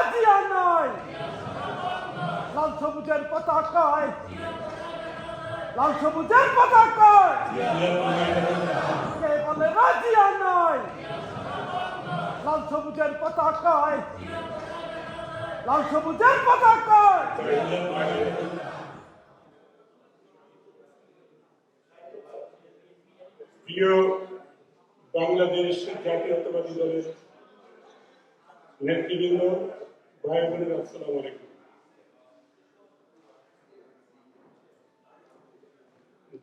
রাজিয়া নয়, লাল সবুজের পতাকায়, লাল সবুজের পতাকায় কে বলে রাজিয়া নয়, লাল সবুজের পতাকায়, লাল সবুজের পতাকায়। প্রিয় বাংলাদেশ জাতীয়তাবাদী দলের নেতৃবৃন্দ, ভাই বোনের, আসসালামু আলাইকুম।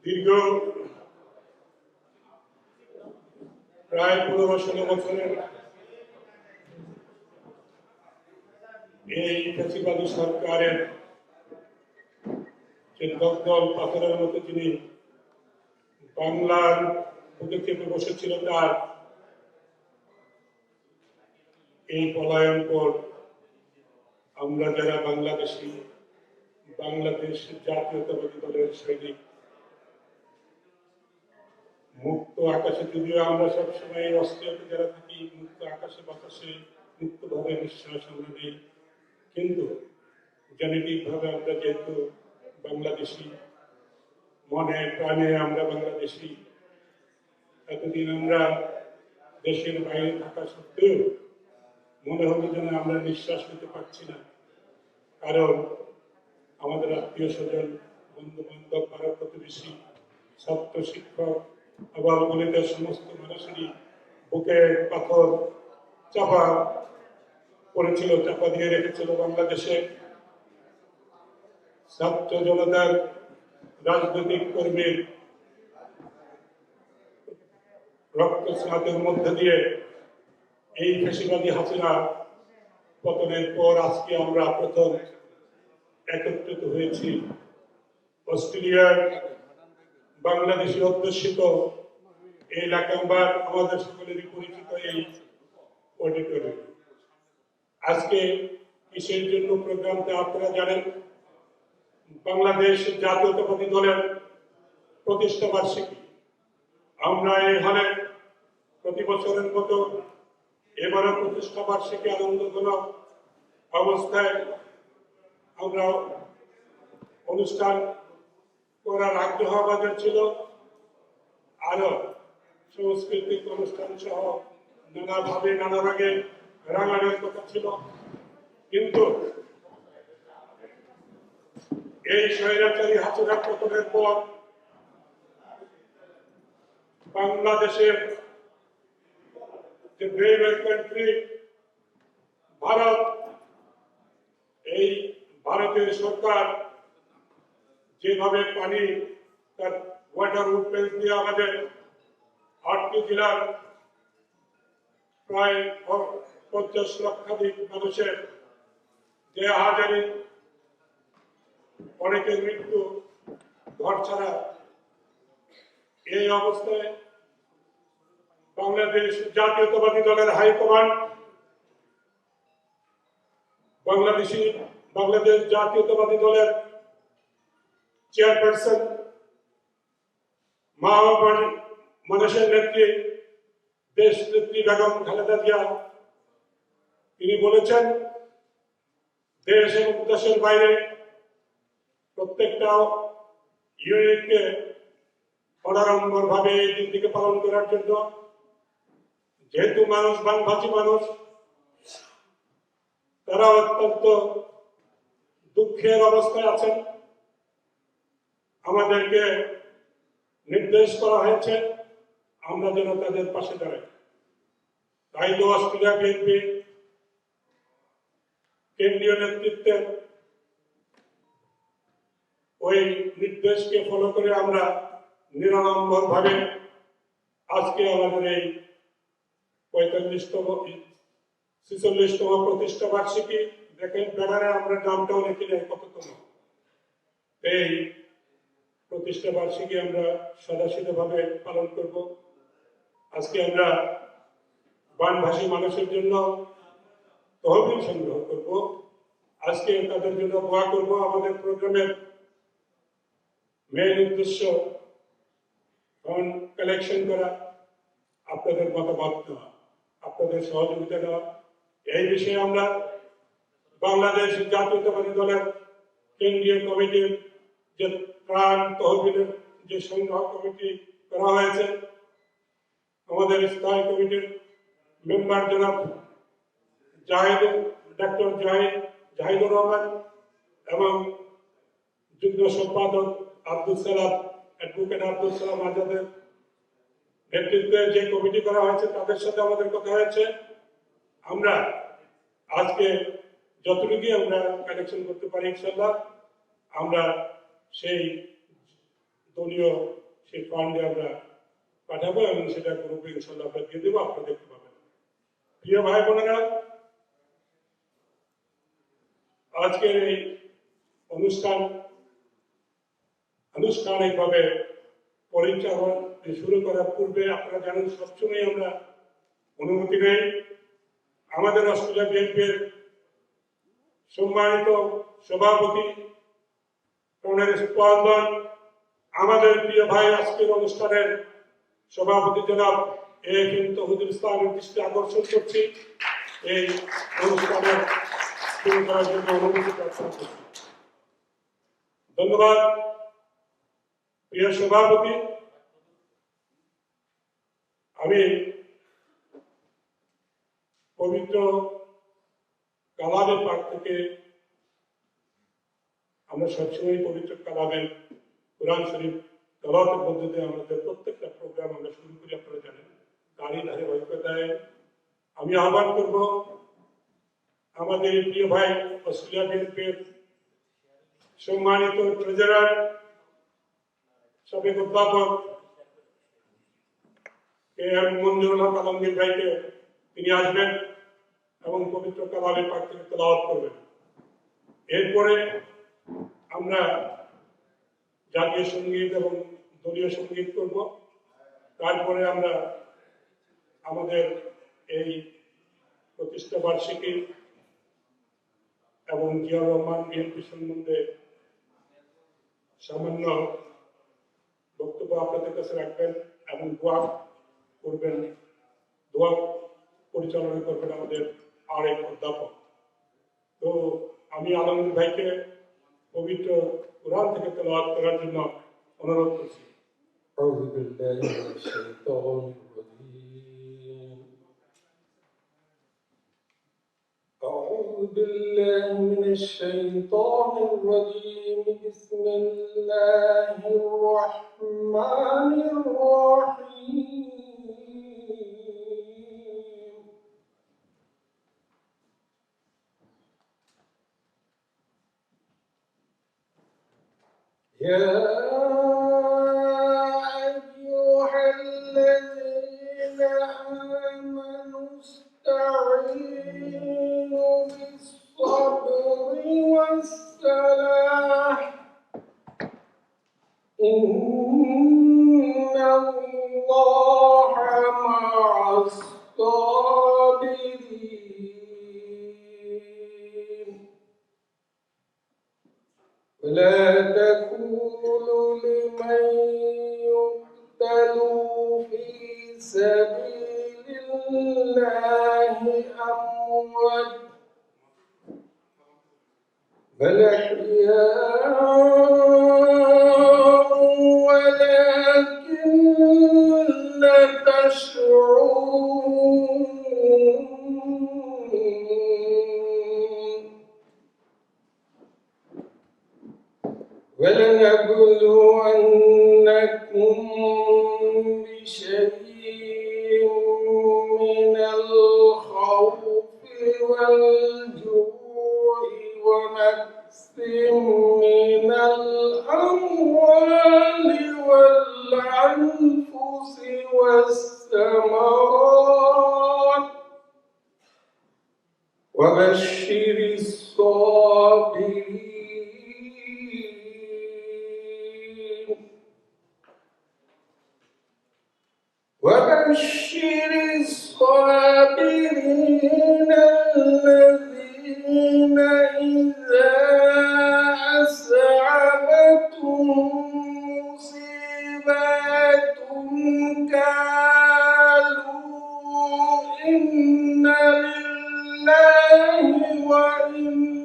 দীর্ঘ প্রায় 15-16 বছরের এই ফ্যাসিবাদী সরকারের যে দল পাথরের মতো যিনি বাংলার বুকে চেপে বসেছিল, তার এই পলায়ন পর আমরা যারা বাংলাদেশি, বাংলাদেশ জাতীয়তাবাদী দলের সৈনিক, মুক্ত আকাশে, যদিও আমরা সবসময় অস্ট্রেলিয়াতে যারা থাকি, মুক্ত আকাশে বাতাসে মুক্তভাবে নিঃশ্বাস আমরা নেই, কিন্তু জেনেটিক ভাবে আমরা যেহেতু বাংলাদেশি, মনে প্রাণে আমরা বাংলাদেশি, এতদিন আমরা দেশের বাইরে থাকা সত্ত্বেও মনে হলো যেন আমরা নিঃশ্বাস নিতে পারছি না। কারণ আমাদের আত্মীয় স্বজন, বন্ধু বান্ধব, পাড়া প্রতিবেশী, ছাত্র শিক্ষক, আবার গলিতের সমস্ত মানুষেরই বুকে পাথর চাপা পড়েছিল, চাপা দিয়ে রেখেছিল। বাংলাদেশে ছাত্র জনতার, রাজনৈতিক কর্মীর রক্ত স্নাতের মধ্যে দিয়ে এই ফ্যাসিবাদী হাসিনা পতনের পর আজকে আমরা প্রথম একত্রিত হয়েছি অস্ট্রেলিয়ার বাংলাদেশি অধ্যুষিত এই লাকাম্বার, আমাদের সকলেরই পরিচিত এই অডিটোরিয়াম। আজকে কিসের জন্য প্রোগ্রামটা আপনারা জানেন। বাংলাদেশ জাতীয়তাবাদী দলের প্রতিষ্ঠা বার্ষিকী। আমরা এই হলে প্রতি বছরের মতো এবারও প্রতিষ্ঠা বার্ষিকী আনন্দজনক অবস্থায় আমরা অনুষ্ঠান করার আগ্রহ আমাদের ছিল। আরো সাংস্কৃতিক অনুষ্ঠান সহ নানাভাবে নানা ভাগে রাঙানোর কথা ছিল, কিন্তু এই স্বৈরাচারী হাসিনা পতনের পর বাংলাদেশের যে নেইবার কান্ট্রি ভারত, এই ভারতের সরকার যেভাবে পানি তার ওয়াটার উডপেন্স দিয়ে আমাদের 8টি জেলার প্রায় 50 লক্ষাধিক মানুষের যে হাজারি, অনেকের মৃত্যু, ঘর ছাড়া, এই অবস্থায় বাংলাদেশ জাতীয়তাবাদী দলের হাইকমান্ড, বাংলাদেশ জাতীয়তাবাদী দলের চেয়ারপারসন মানুষের নেত্রী, দেশ নেত্রী বেগম খালেদা জিয়া, তিনি বলেছেন দেশ এবং দেশের বাইরে প্রত্যেকটা ইউনিটকে অনাড়ম্বর ভাবে এই দিনটিকে পালন করার জন্য। যেহেতু মানুষ বাংলাভাষী মানুষ, তারা অত্যন্ত দুঃখের অবস্থায় আছেন, আমাদেরকে নির্দেশ করা হয়েছে আমরা যেন তাদের পাশে দাঁড়াই। তাই তো অস্ট্রেলিয়া বিএনপি কেন্দ্রীয় নেতৃত্বের ওই নির্দেশকে ফলো করে আমরা নিরাড়ম্বর ভাবে আজকে আমাদের এই 46তম প্রতিষ্ঠা বার্ষিকী, দেখেন ব্যানারে আমরা নামটাও লিখি নাই কততম, এই প্রতিষ্ঠা বার্ষিকী আমরা সাদাসিধে পালন করব। আজকে আমরা বানভাষী মানুষের জন্য তহবিল সংগ্রহ করব, আজকে তাদের জন্য দোয়া করব। আমাদের প্রোগ্রামের মেইন উদ্দেশ্য ফান্ড কালেকশন করা, আপনাদের মতামত নেওয়া, আপনাদের সহযোগিতা নেওয়া। এই বিষয়ে আমরা বাংলাদেশ জাতীয়তাবাদী দলের কেন্দ্রীয় কমিটির যে ত্রাণ তহবিলের যে সংগ্রহ কমিটি করা হয়েছে, আমাদের স্থায়ী কমিটির মেম্বার জনাব ডক্টর জাহিদুর রহমান এবং যুগ্ম সম্পাদক অ্যাডভোকেট আব্দুল সালাম আজাদের নেতৃত্বে যে কমিটি করা হয়েছে তাদের সাথে আমাদের কথা হয়েছে। আমরা আজকে যতটুকু আমরা কালেকশন করতে পারি ইনশাল্লাহ আমরা সেই দলীয় সেই ফান্ডে আমরা পাঠাবো এবং সেটা গ্রুপে ইনশাল্লাহ আমরা দিয়ে দেবো, আপনারা দেখতে পাবেন। প্রিয় ভাই বোনেরা, আজকের এই অনুষ্ঠান আনুষ্ঠানিকভাবে পরিচালনা শুরু করার পূর্বে আপনারা জানেন সবসময় আমরা অনুমতি নেই। আমাদের অস্ট্রেলিয়া বিএনপির সম্মানিত সভাপতি প্রণের স্পন্দন, আমাদের প্রিয় ভাই আজকের অনুষ্ঠানের সভাপতি জনাব এএফএম তৌহিদুল ইসলামের দৃষ্টি আকর্ষণ করছি এই অনুষ্ঠানের শুরু করার জন্য অনুমতি প্রার্থনা করছি। ধন্যবাদ প্রিয় সভাপতি। আমি পবিত্র কালামের পাঠ থেকে আমরা সবসময় পবিত্র কালামের কোরআন শরীফ তেলাওয়াতের মধ্যে দিয়ে আমাদের প্রত্যেকটা প্রোগ্রাম আমরা শুরু করি, আপনারা জানেন। তারই ধারাবাহিকতায় আমি আহ্বান করব আমাদের প্রিয় ভাই অস্ট্রেলিয়া বিএনপির সম্মানিত ট্রেজারার সাবেক অধ্যাপক এম মঞ্জুরুল হক আলমগীর ভাইকে, তিনি আসবেন এবং পবিত্র কালামের পাঠ থেকে তেলাওয়াত করবেন। এরপরে আমরা জাতীয় সঙ্গীত এবং দলীয় সঙ্গীত করব। তারপরে আমরা আমাদের এই প্রতিষ্ঠা বার্ষিকী এবং জিয়াউর রহমান বিএনপি সম্বন্ধে সামান্য বক্তব্য আপনাদের কাছে রাখবেন এবং দোয়া করবেন। দোয়া পরিচালনা করবেন আমাদের আরেক অধ্যাপক। তো আমি আলমগীর ভাইকে পবিত্র কোরআন থেকে তেলাওয়াত করার জন্য অনুরোধ করছি। أعوذ بالله من الشيطان الرجيم. بسم الله الرحمن الرحيم. يا أيها الذين آمنوا استعينوا بالصبر والصلاة إن الله مع الصابرين. ولا تقولوا لمن يقتل في سبيل الله أموات بل أحياء ولكن لا تشعرون. ولنبلونكم بشيء من الخوف والجوع ونقص من الأموال والأنفس والثمرات وبشر الصابرين. وبشر الصابرين الذين إذا أصابتهم مصيبة قالوا إنا لله وإنا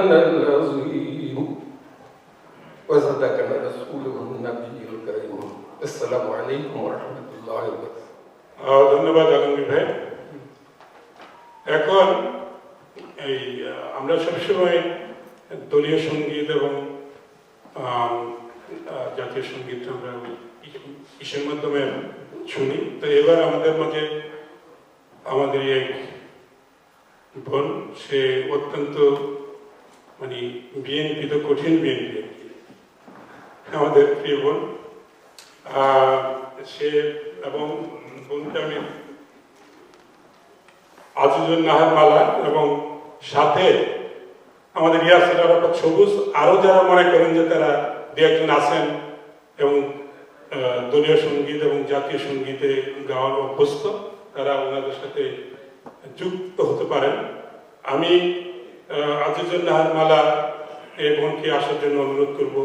العظيم وصدقنا رسوله النبي الكريم السلام عليكم ورحمة الله وبركاته ধন্যবাদ আলমগীর ভাই। এখন এই আমরা সবসময় দলীয় সঙ্গীত এবং জাতীয় সঙ্গীত আমরা ইসের মাধ্যমে শুনি। তো এবার আমাদের মাঝে আমাদের এক বোন, সে অত্যন্ত মানে বিএনপি তো কঠিন বিএনপি, আমাদের প্রিয় বোন। সে এবং বোনকে আমি আজিজুল নাহার মালা এবং সাথে আমাদের ইয়াসির আরাফাত সবুজ, আরো যারা মনে করেন যে তারা দু একজন আছেন এবং দলীয় সঙ্গীত এবং জাতীয় সঙ্গীতে গাওয়ার অভ্যস্ত, তারা ওনাদের সাথে যুক্ত হতে পারেন। আমি আজিজুল নাহার মালা এই বোনকে আসার জন্য অনুরোধ করব।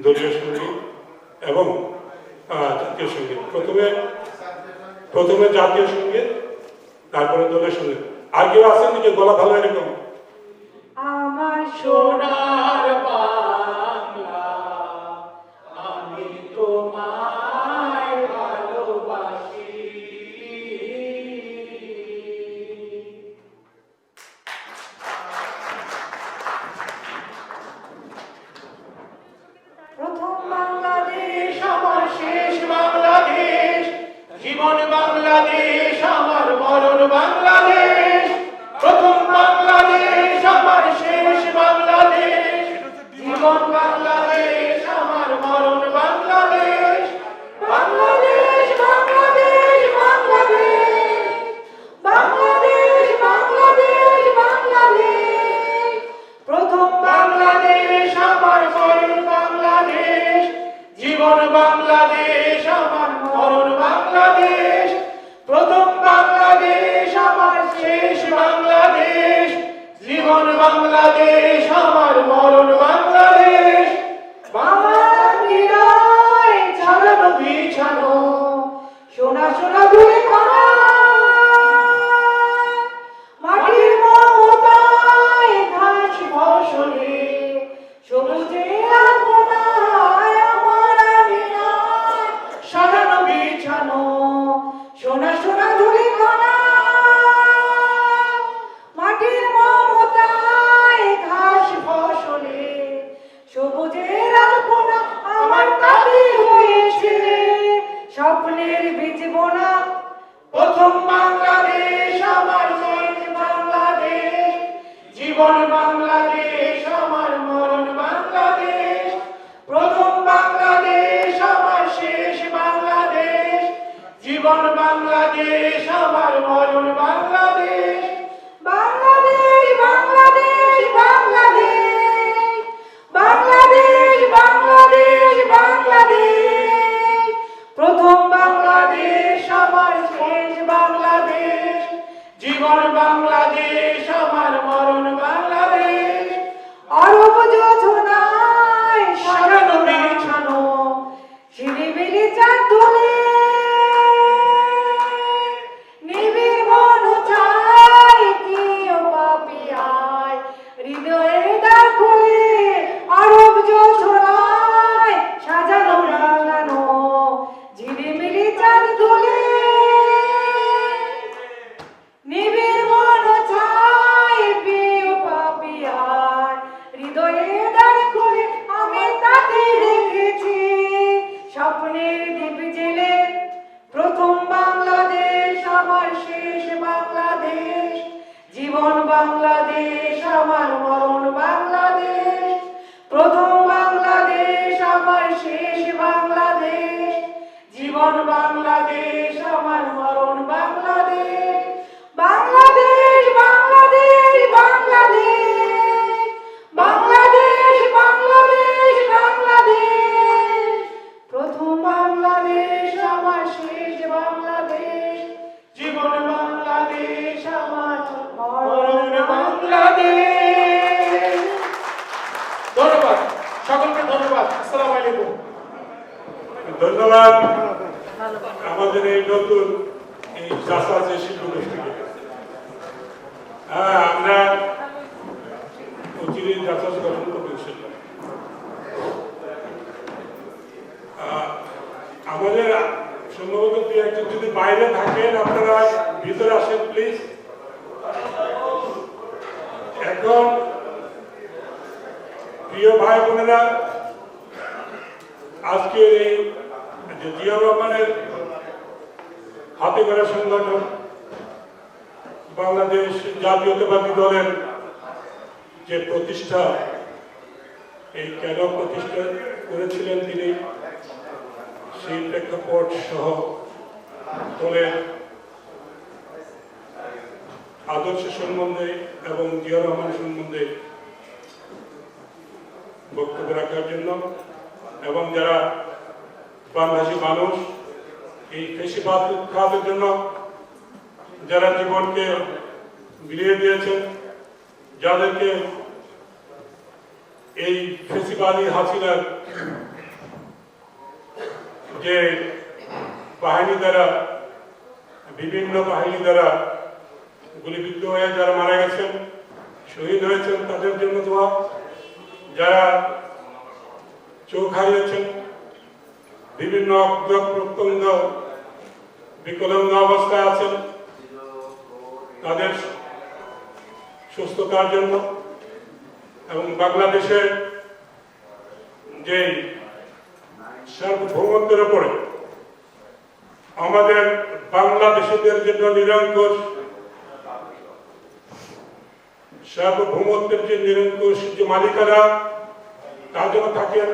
দলীয় সঙ্গীত এবং জাতীয় সঙ্গীত, প্রথমে জাতীয় সঙ্গীত, তারপরে দলীয় সঙ্গীত। আর কেউ আছেন নাকি গলা ভালো এরকম? আমার সোনার বাংলা আমি তোমায় ভালোবাসি। প্রথম বাংলাদেশ আমার শেষ বাংলাদেশ, জীবন বাংলাদেশ আমার মরণ বাংলাদেশ। প্রথম বাংলাদেশ আমার শেষ বাংলাদেশ, জীবন বাংলাদেশ আমার মরণ বাংলাদেশ। বাংলাদেশ বাংলাদেশ বাংলাদেশ, বাংলাদেশ বাংলাদেশ বাংলাদেশ। প্রথম বাংলাদেশ আমার মরণ বাংলাদেশ, জীবন বাংলাদেশ আমার মরণ বাংলাদেশ। প্রথম বাংলাদেশ আমার শেষ বাংলাদেশ, জীবন বাংলাদেশ আমার মরণ বাংলাদেশ। বাংলার হৃদয় ছাড়ানো বিছানো সোনা সোনা ধুয়ে মাটির মমতায় ঘাস ফসলে সবুজে আপনায় আমার হৃদয় সাজানো বিছানো সোনা সোনা ধুলি কণা। মাটির মমতায় ঘাস ফসলে সবুজের আলপনা আমার দাবি হয়েছে স্বপ্নের বীজ বোনা। প্রথম বাংলাদেশ আমার শেষ বাংলাদেশ, জীবন বাংলাদেশ আমার মরণ বাংলাদেশ। প্রথম বাংলাদেশ আমার শেষ বাংলাদেশ, জীবন বাংলাদেশ আমার মরণ বাংলাদেশ। বাংলাদেশ বাংলাদেশ বাংলাদেশ, বাংলাদেশ বাংলাদেশ বাংলাদেশ। প্রথম বাংলাদেশ আমার শেষ বাংলাদেশ, জীবন বাংলাদেশ আমার মরণ বাংলাদেশ। অরব যোজনায় সাজানো বিছানো ঝিলিমিলি চাঁদ তোলে, নিবিড় মন চায় কি ও পাপিয়ায় হৃদয়ে দ্বার খুলে। অরব যোজনায় সাজানো রাঙানো ঝিলিমিলি চাঁদ তোলে, নিবিড় মন চায় প্রিয় পাপিয়ায় হৃদয়ে দ্বার খুলে। আমি তাতে রেখেছি স্বপ্নের দ্বীপ জেলে। প্রথম বাংলাদেশ আমার শেষ বাংলাদেশ, জীবন বাংলাদেশ আমার মরণ বাংলাদেশ। প্রথম বাংলাদেশ আমার শেষ বাংলাদেশ, জীবন বাংলাদেশ আমার মরণ বাংলাদেশ। বাংলাদেশ বাংলাদেশ বাংলাদেশ, বাংলাদেশ বাংলাদেশ বাংলাদেশ। প্রথম বাংলাদেশ আমার শেষ বাংলাদেশ, জীবন বাংলাদেশ আমার মরণ বাংলাদেশ। ধন্যবাদ সকলকে, ধন্যবাদ। আসসালামু আলাইকুম। ধন্যবাদ আমাদের এই নতুন এই চাষা যে শিল্প গোষ্ঠীকে। আমরা অচিরে যাচাই গঠন করবে ইনশাআল্লাহ। আমাদের সম্ভবত দু একজন যদি বাইরে থাকেন আপনারা ভিতরে আসেন প্লিজ। এখন প্রিয় ভাই বোনেরা, আজকে এই জিয়াউর রহমানের হাতে গড়া সংগঠন বাংলাদেশ জাতীয়তাবাদী দলের যে প্রতিষ্ঠা, এই কেন প্রতিষ্ঠা করেছিলেন তিনি, সেই প্রেক্ষাপট সহ দলের আদর্শ সম্বন্ধে এবং জিয়াউর রহমান সম্বন্ধে বক্তব্য রাখার জন্য এবং যারা বাংলাদেশি মানুষ এই ফেসিবাদ উৎখাতের জন্য যারা জীবনকে বিলিয়ে দিয়েছেন, যাদেরকে এই ফেসিবাদী হাসিনার যে বাহিনী দ্বারা, বিভিন্ন বাহিনী দ্বারা গুলিবিদ্ধ হয়ে যারা মারা গেছেন, শহীদ হয়েছেন, তাদের জন্য দোয়া। যারা চোখ হারিয়েছেন, বিভিন্ন প্রত্যঙ্গ বিকলাঙ্গ অবস্থায় আছেন, তাদের সুস্থতার জন্য এবং বাংলাদেশের যে সার্বভৌমত্বের উপরে আমাদের বাংলাদেশিদের জন্য নিরঙ্কুশ সার্বভৌমত্বের যে নিরঙ্কুশ যে মালিকানা তার জন্য থাকেন,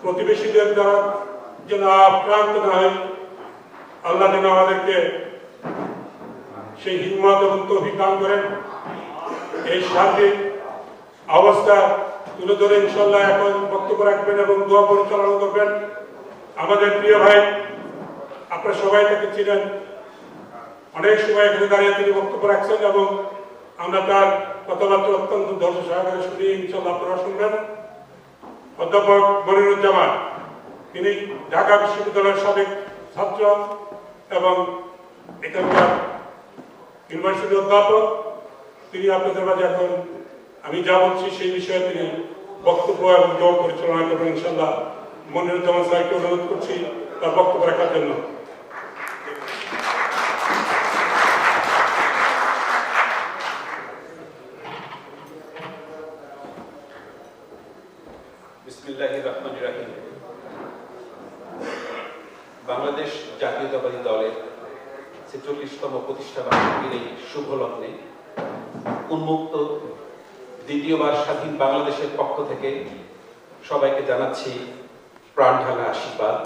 প্রতিবেশীদের দ্বারা যেন আক্রান্ত না হয়, আল্লাহ যেন আমাদেরকে সেই হিম্মত এবং তৌফিক দান করেন। এই সার্বিক অবস্থা তুলে ধরে ইনশাআল্লাহ এখন বক্তব্য রাখবেন এবং দোয়া পরিচালনা করবেন আমাদের প্রিয় ভাই, আপনারা সবাই তাকে চিনেন, অনেক সময় এখানে দাঁড়িয়ে তিনি বক্তব্য রাখছেন এবং আমরা তার কথাবার্তা অত্যন্ত ধৈর্য সহকারে শুনি, ইনশাআল্লাহ আপনারা শুনবেন। অধ্যাপক মনিরুজ্জামান, তিনি ঢাকা বিশ্ববিদ্যালয়ের সাবেক ছাত্র এবং এখানকার ইউনিভার্সিটির অধ্যাপক। তিনি আপনাদের মাঝে এখন আমি যা বলছি সেই বিষয়ে তিনি বক্তব্য এবং দোয়া পরিচালনা করবেন ইনশাআল্লাহ। মনিরুজ্জামান স্যারকে অনুরোধ করছি তার বক্তব্য রাখার জন্য। বিসমিল্লাহির রহমানির রহিম। বাংলাদেশ জাতীয়তাবাদী দলের ৪৬তম প্রতিষ্ঠা বার্ষিকীর এই শুভ লগ্নে উন্মুক্ত দ্বিতীয়বার স্বাধীন বাংলাদেশের পক্ষ থেকে সবাইকে জানাচ্ছি প্রাণ ঢালা আশীর্বাদ,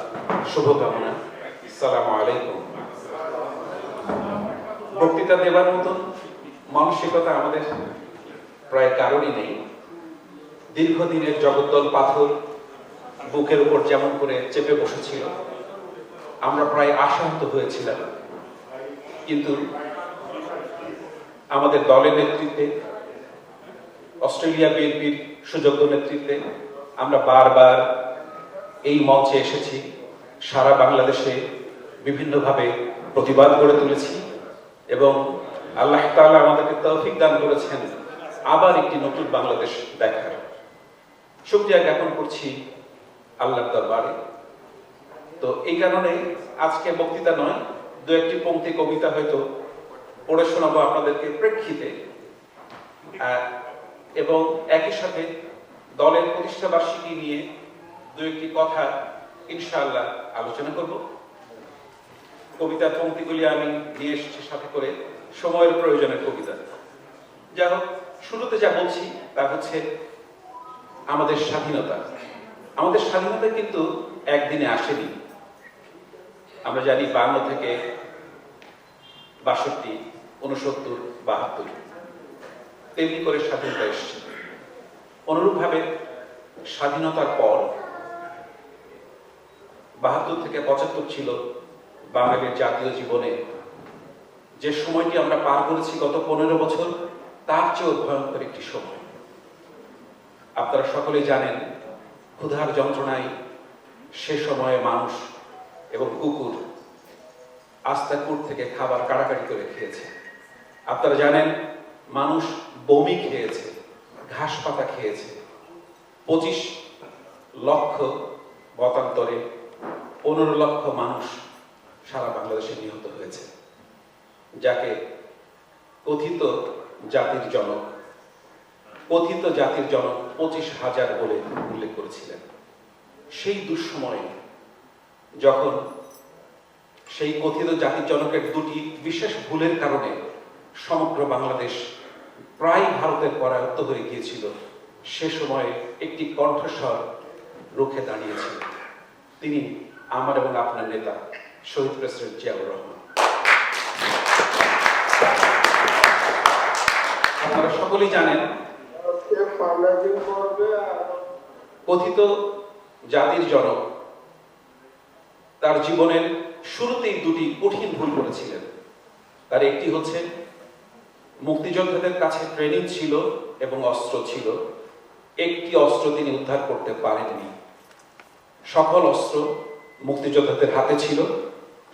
শুভকামনা। আসসালামু আলাইকুম। বক্তৃতা দেবার মতন মানসিকতা আমাদের প্রায় কারণই নেই। দীর্ঘদিনের জগদ্দল পাথর বুকের উপর যেমন করে চেপে বসেছিল, আমরা প্রায় আশাহত হয়েছিলাম। কিন্তু আমাদের দলের নেতৃত্বে, অস্ট্রেলিয়া বিএনপির সুযোগ্য নেতৃত্বে আমরা বারবার এই মঞ্চে এসেছি, সারা বাংলাদেশে বিভিন্নভাবে প্রতিবাদ গড়ে তুলেছি এবং আল্লাহ তাআলা আমাদেরকে তৌফিক দান করেছেন আবার একটি নতুন বাংলাদেশ দেখার। শুকরিয়া জ্ঞাপন করছি আল্লাহর দরবারে। তো এই কারণে আজকে বক্তৃতা নয়, দু একটি পংক্তি কবিতা হয়তো পড়ে শোনাবো আপনাদেরকে প্রেক্ষিতে, এবং একই সাথে দলের প্রতিষ্ঠা বার্ষিকী নিয়ে দু একটি কথা ইনশাআল্লাহ আলোচনা করব। কবিতার পংক্তিগুলি আমি নিয়ে এসেছি সাথে করে, সময়ের প্রয়োজনের কবিতা। যাই হোক, শুরুতে যা বলছি তা হচ্ছে আমাদের স্বাধীনতা। আমাদের স্বাধীনতা কিন্তু একদিনে আসেনি। আমরা জানি 52 থেকে 62, 69, 72 তেমনি করে স্বাধীনতা এসছে। অনুরূপভাবে স্বাধীনতার পর 72 থেকে 75 ছিল বাঙালির জাতীয় জীবনে যে সময়টি আমরা পার করেছি গত 15 বছর, তার চেয়েও ভয়ঙ্কর একটি সময়। আপনারা সকলেই জানেন, ক্ষুধার যন্ত্রণায় সে সময়ে মানুষ এবং কুকুর আস্তাকুর থেকে খাবার কাড়াকাড়ি করে খেয়েছে। আপনারা জানেন, মানুষ বমি খেয়েছে, ঘাস পাতা খেয়েছে। 25 লক্ষ মতান্তরে 15 লক্ষ মানুষ সারা বাংলাদেশে নিহত হয়েছে, যাকে কথিত জাতির জনক 25,000 বলে উল্লেখ করেছিলেন। সেই দুঃসময়ে যখন সেই কথিত জাতির জনকের দুটি বিশেষ ভুলের কারণে সমগ্র বাংলাদেশ প্রায় ভারতের করায়ত্ত হয়ে গিয়েছিল, সে সময়ে একটি কণ্ঠস্বর রুখে দাঁড়িয়েছিল। তিনি আমার এবং আপনার নেতা শহীদ প্রেসিডেন্ট জিয়াউর রহমান। আপনারা সকলেই জানেন, কথিত জাতির জনক তার জীবনের শুরুতেই দুটি কঠিন ভুল করেছিলেন। তার একটি হচ্ছে, মুক্তিযোদ্ধাদের কাছে ট্রেনিং ছিল এবং অস্ত্র ছিল, একটি অস্ত্র তিনি উদ্ধার করতে পারেননি। সকল অস্ত্র মুক্তিযোদ্ধাদের হাতে ছিল,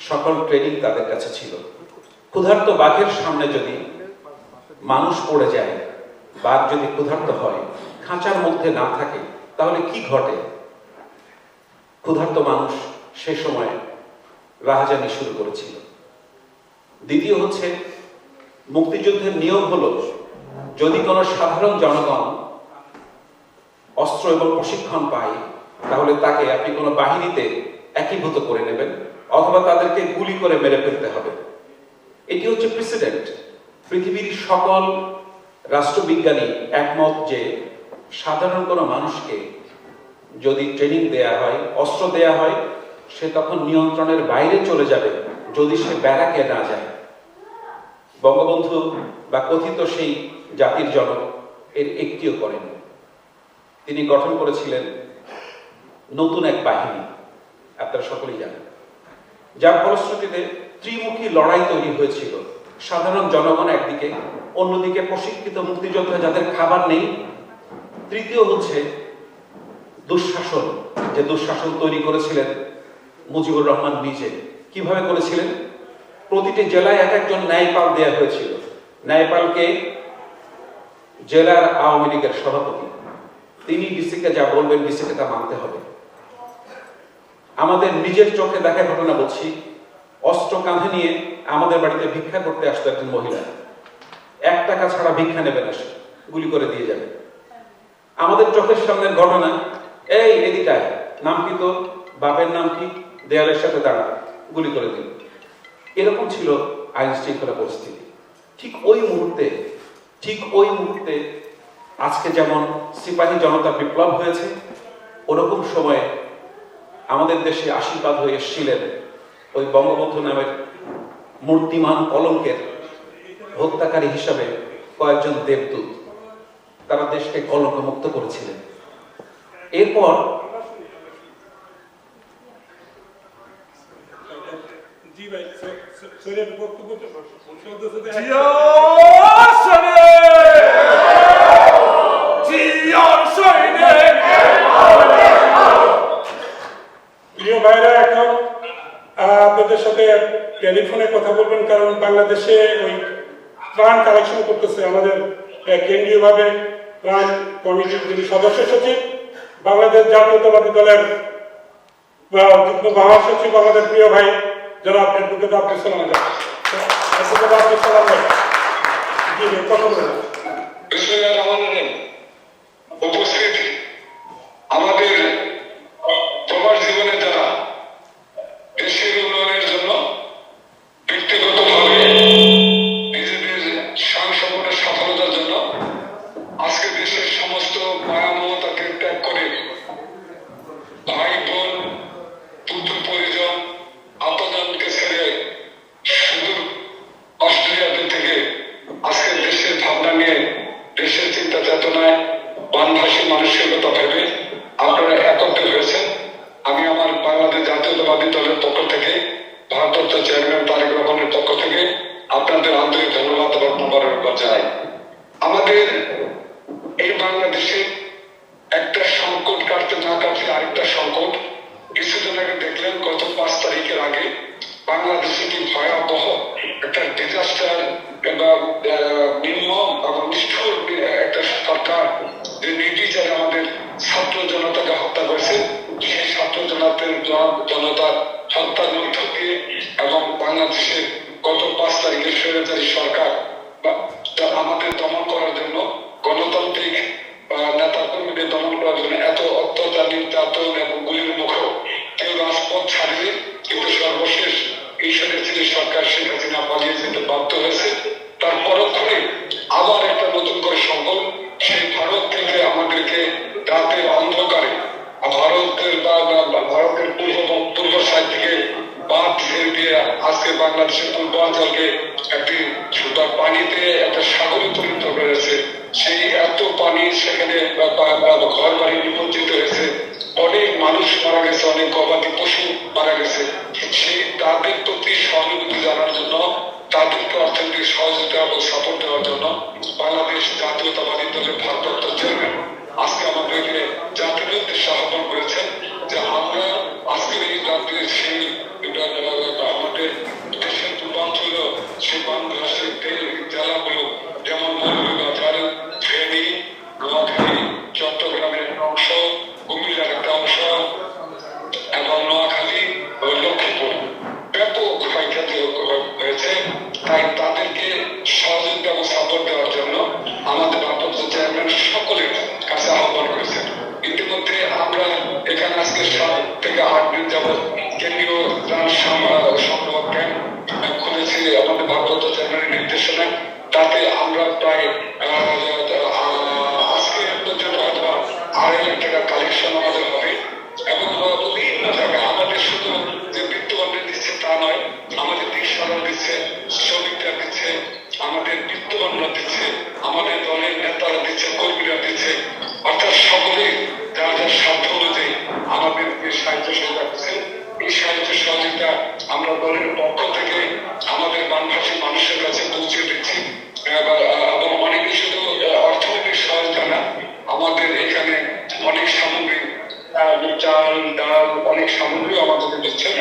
সকল ট্রেনিং তাদের কাছে ছিল। ক্ষুধার্ত বাঘের সামনে যদি মানুষ পড়ে যায়, বাঘ যদি ক্ষুধার্ত হয়, খাঁচার মধ্যে না থাকে, তাহলে কি ঘটে? ক্ষুধার্ত মানুষ সে সময় রাহাজানি শুরু করেছিল। দ্বিতীয় হচ্ছে, মুক্তিযুদ্ধের নিয়ম হলো, যদি কোনো সাধারণ জনগণ অস্ত্র এবং প্রশিক্ষণ পায়, তাহলে তাকে আপনি কোনো বাহিনীতে একীভূত করে নেবেন অথবা তাদেরকে গুলি করে মেরে ফেলতে হবে। এটি হচ্ছে প্রেসিডেন্ট। পৃথিবীর সকল রাষ্ট্রবিজ্ঞানী একমত যে সাধারণ কোনো মানুষকে যদি ট্রেনিং দেয়া হয়, অস্ত্র দেয়া হয়, সে তখন নিয়ন্ত্রণের বাইরে চলে যাবে যদি সে ব্যারাকে না যায়। বঙ্গবন্ধু বা কথিত সেই জাতির জনক এর একটিও করেন। তিনি গঠন করেছিলেন নতুন এক বাহিনী, আপনারা সকলেই জানেন, যার ফলশ্রুতিতে ত্রিমুখী লড়াই তৈরি হয়েছিল। সাধারণ জনগণ একদিকে, অন্যদিকে প্রশিক্ষিত মুক্তিযোদ্ধা যাদের খাবার নেই। তৃতীয় হচ্ছে দুঃশাসন, যে দুঃশাসন তৈরি করেছিলেন মুজিবুর রহমান নিজে। কিভাবে করেছিলেন? প্রতিটি জেলায় এক একজন ন্যায়পাল দেয়া হয়েছিল। ন্যায়পালকে জেলার আওয়ামী লীগের সভাপতি, তিনি ডিসিকে যা বলবেন ডিসিকে তা মানতে হবে। আমাদের নিজের চোখে দেখা ঘটনা বলছি, অস্ত্র কাঁধে নিয়ে আমাদের বাড়িতে ভিক্ষা করতে আসতো একজন মহিলা। 1 টাকা ছাড়া ভিক্ষা নেবে না, সে গুলি করে দিয়ে যাবে। আমাদের চোখের সামনের ঘটনা, এই এদিকায়, নাম কি তোর, বাপের নাম কি, দেয়ালের সাথে দাঁড়া, গুলি করে দিল। এরকম ছিল আইন শৃঙ্খলা পরিস্থিতি। ঠিক ওই মুহূর্তে আজকে যেমন সিপাহী জনতা বিপ্লব হয়েছে, ওরকম সময়ে আমাদের দেশে আশীর্বাদ হয়ে এসেছিলেন ওই বঙ্গবন্ধু নামের মূর্তিমান কলঙ্কের হত্যাকারী হিসাবে কয়েকজন দেবদূত। তারা দেশকে কলঙ্ক মুক্ত করেছিলেন। এরপর প্রিয় ভাইরা, এখন আপনাদের সাথে টেলিফোনে কথা বলবেন, কারণ বাংলাদেশে ওই ত্রাণ কালেকশন করতেছে আমাদের কেন্দ্রীয়ভাবে ত্রাণ কমিটির যিনি সদস্য সচিব, বাংলাদেশ জাতীয়তাবাদী দলের যুগ্ম মহাসচিব, আমাদের প্রিয় ভাই জনাব অ্যাডভোকেট আব্দুল সালাম। উপস্থিত আমাদের প্রবাস জীবনে যারা দেশের উন্নয়নের জন্য ব্যক্তিগতভাবে নিজেদের সাংসদের সফলতার জন্য আজকে দেশের সমস্ত মায়া মমতাকে ত্যাগ করে ভাই বোন পুত্র পরিজন আত্মজনকে ছেড়ে সুদূর অস্ট্রেলিয়াতে থেকে আজকে দেশের ভাবনা নিয়ে, দেশের চিন্তা চেতনায় বানভাসী মানসিকতা ভেবে আপনারা একত্রিত হয়েছেন। আমি আমার বাংলাদেশ জাতীয়তাবাদী দলের পক্ষ থেকে, ভারপ্রাপ্ত চেয়ারম্যান তারেক রহমানের পক্ষ থেকে আপনাদের আন্তরিক ধন্যবাদ এবং মোবারকবাদ জানাই। আমাদের এই বাংলাদেশে একটা সংকট কাটতে না কাটতে আরেকটা সংকট। কিছুদিন আগে দেখলেন, গত 5 তারিখের আগে বাংলাদেশে কি ভয়াবহ একটা ডিজাস্টার এবং নিম্ন এবং নিষ্ঠুর একটা সরকার এবং বাংলাদেশের গত 5 তারিখে স্বৈরাচারী সরকার আমাদের দমন করার জন্য, গণতান্ত্রিক নেতা কর্মীদের দমন করার জন্য এত অত্যাচার, নির্যাতন এবং গুলির মুখেও কেউ রাজপথ ছাড়িয়ে, কিন্তু সর্বশেষ এই স্বৈরাচারী সরকার শেখ হাসিনা পালিয়ে যেতে বাধ্য হয়েছে। তার পরক্ষণে আবার একটা নতুন করে সংকট, সেই ভারত থেকে আমাদেরকে রাতের অন্ধকারে ভারতের পূর্ব সাইড থেকে বাঁধ ছেড়ে দিয়ে আজকে বাংলাদেশের পূর্বাঞ্চলকে একটি পানিতে একটা সাগরে পরিণত করেছে। সেই এত পানি, সেখানে ঘর বাড়ি নিমজ্জিত হয়েছে, অনেক মানুষ মারা গেছে, অনেক গবাদি পশু মারা গেছে। সেই তাদের প্রতি সহানুভূতি জানার জন্য, তাদেরকে অর্থনৈতিক সহযোগিতা এবং সাপোর্ট দেওয়ার জন্য বাংলাদেশ জাতীয়তাবাদী দলের ভারপ্রাপ্ত চেয়ারম্যান আজকে আমাদেরকে জাতির উদ্দেশ্যে আহ্বান করেছেন যে আমরা আজকের এই রাত্রে সেই আমাদের দেশের পূর্বাঞ্চল, সেই বাংলাদেশের জেলাগুলো যেমন মৌলভীবাজার, ফেনী, নোয়াখালী, চট্টগ্রামের একটা অংশ, কুমিল্লার একটা অংশ এবং নোয়াখালী ও লক্ষ্মীপুর ব্যাপক ক্ষয়ক্ষতি হয়েছে। তাই তাদেরকে সহযোগিতা এবং সাপোর্ট দেওয়ার জন্য আমাদের ভারপ্রাপ্ত চেয়ারম্যান সকলের কাছে আহ্বান করেছেন। ইতিমধ্যে আমরা এখানে আজকে 7 থেকে 8 দিন যাবৎ কেন্দ্রীয় ত্রাণ সংগ্রহ ক্যাম্প খুলেছি আমাদের ভারপ্রাপ্ত চেয়ারম্যানের নির্দেশনায়। তাতে আমরা প্রায় আজকে পর্যন্ত হয়তো 2.5 লাখ টাকা কালেকশন আমাদের হবে এবং বিভিন্ন জায়গায় আমাদের শুধু যে বিত্তবানরা দিচ্ছে তা নয়, আমাদের দিকসারা দিচ্ছে, শ্রমিকরা দিচ্ছে, আমাদের বিত্তবানরা দিচ্ছে, আমাদের দলের নেতারা দিচ্ছে, কর্মীরা দিচ্ছে, অর্থাৎ সকলে যারা যার সাধ্য অনুযায়ী আমাদের সাহায্য সহযোগিতা করছে। এই সাহায্য সহযোগিতা আমরা দলের পক্ষ থেকে আমাদের বানভাসী মানুষের কাছে পৌঁছে দিচ্ছি এবং অনেকে শুধু অর্থনৈতিক সহায়তা না, আমাদের এখানে অনেক সামগ্রী, চাল, ডাল, অনেক সামগ্রী আমাদের দিচ্ছেন,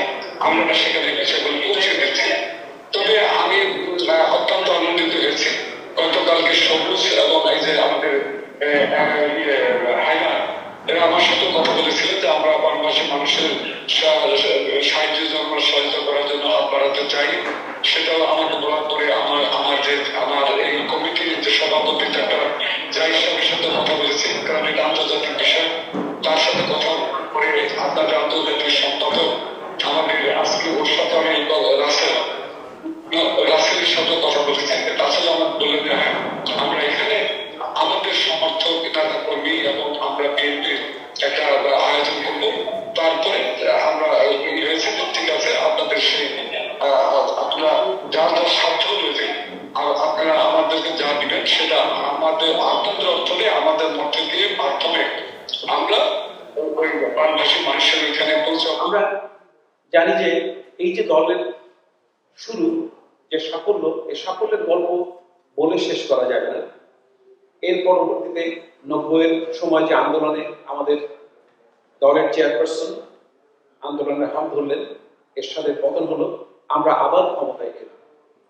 আমরা সেখানে সেগুলো পৌঁছে দিচ্ছি। তবে আমি অত্যন্ত আনন্দিত হয়েছি, গতকালকে সবুজ এবং এই যে আমাদের হাইনা, এরা আমার সাথে কথা বলেছিলেন যে আমরা বাংলাদেশের মানুষের সাহায্য সহায়তা করার জন্য হাত বাড়াতে চাই। সেটাও আমাকে বলার পরে আমার এই কমিটির যে সভাপতি যাই সাহেবের সাথে কথা বলেছি, কারণ এটা আন্তর্জাতিক বিষয়। তার সাথে কথা করে আপনাদের আন্তর্জাতিক সম্পাদক আমাদের আজকে ওর সাথে আমি রাসেলের সাথে কথা বলেছি। রাসেল আমাকে বললেন যে হ্যাঁ, আমরা এখানে আমাদের সমর্থক নেতা কর্মী এবং আমরা বিএনপির একটা আয়োজন করবো। তারপরে আমরা হয়েছে ঠিক আছে, আপনাদের সেই আপনারা যার যার স্বার্থ রয়েছে আপনারা আমাদেরকে যা দিবেন সেটা আমাদের আপনাদের অর্থে আমাদের মধ্যে দিয়ে মাধ্যমে আমরা ওই বাংলাদেশি মানুষের এখানে পৌঁছাবো। আমরা জানি যে এই যে দলের শুরু, যে সাফল্য, এই সাফল্যের গল্প বলে শেষ করা যাবে না। এর পরবর্তীতে 90-এর সময় যে আন্দোলনে আমাদের দলের চেয়ারপারসন আন্দোলনের হাত ধরলেন, এরশাদের পতন হলো, আমরা আবার ক্ষমতায় গেলাম,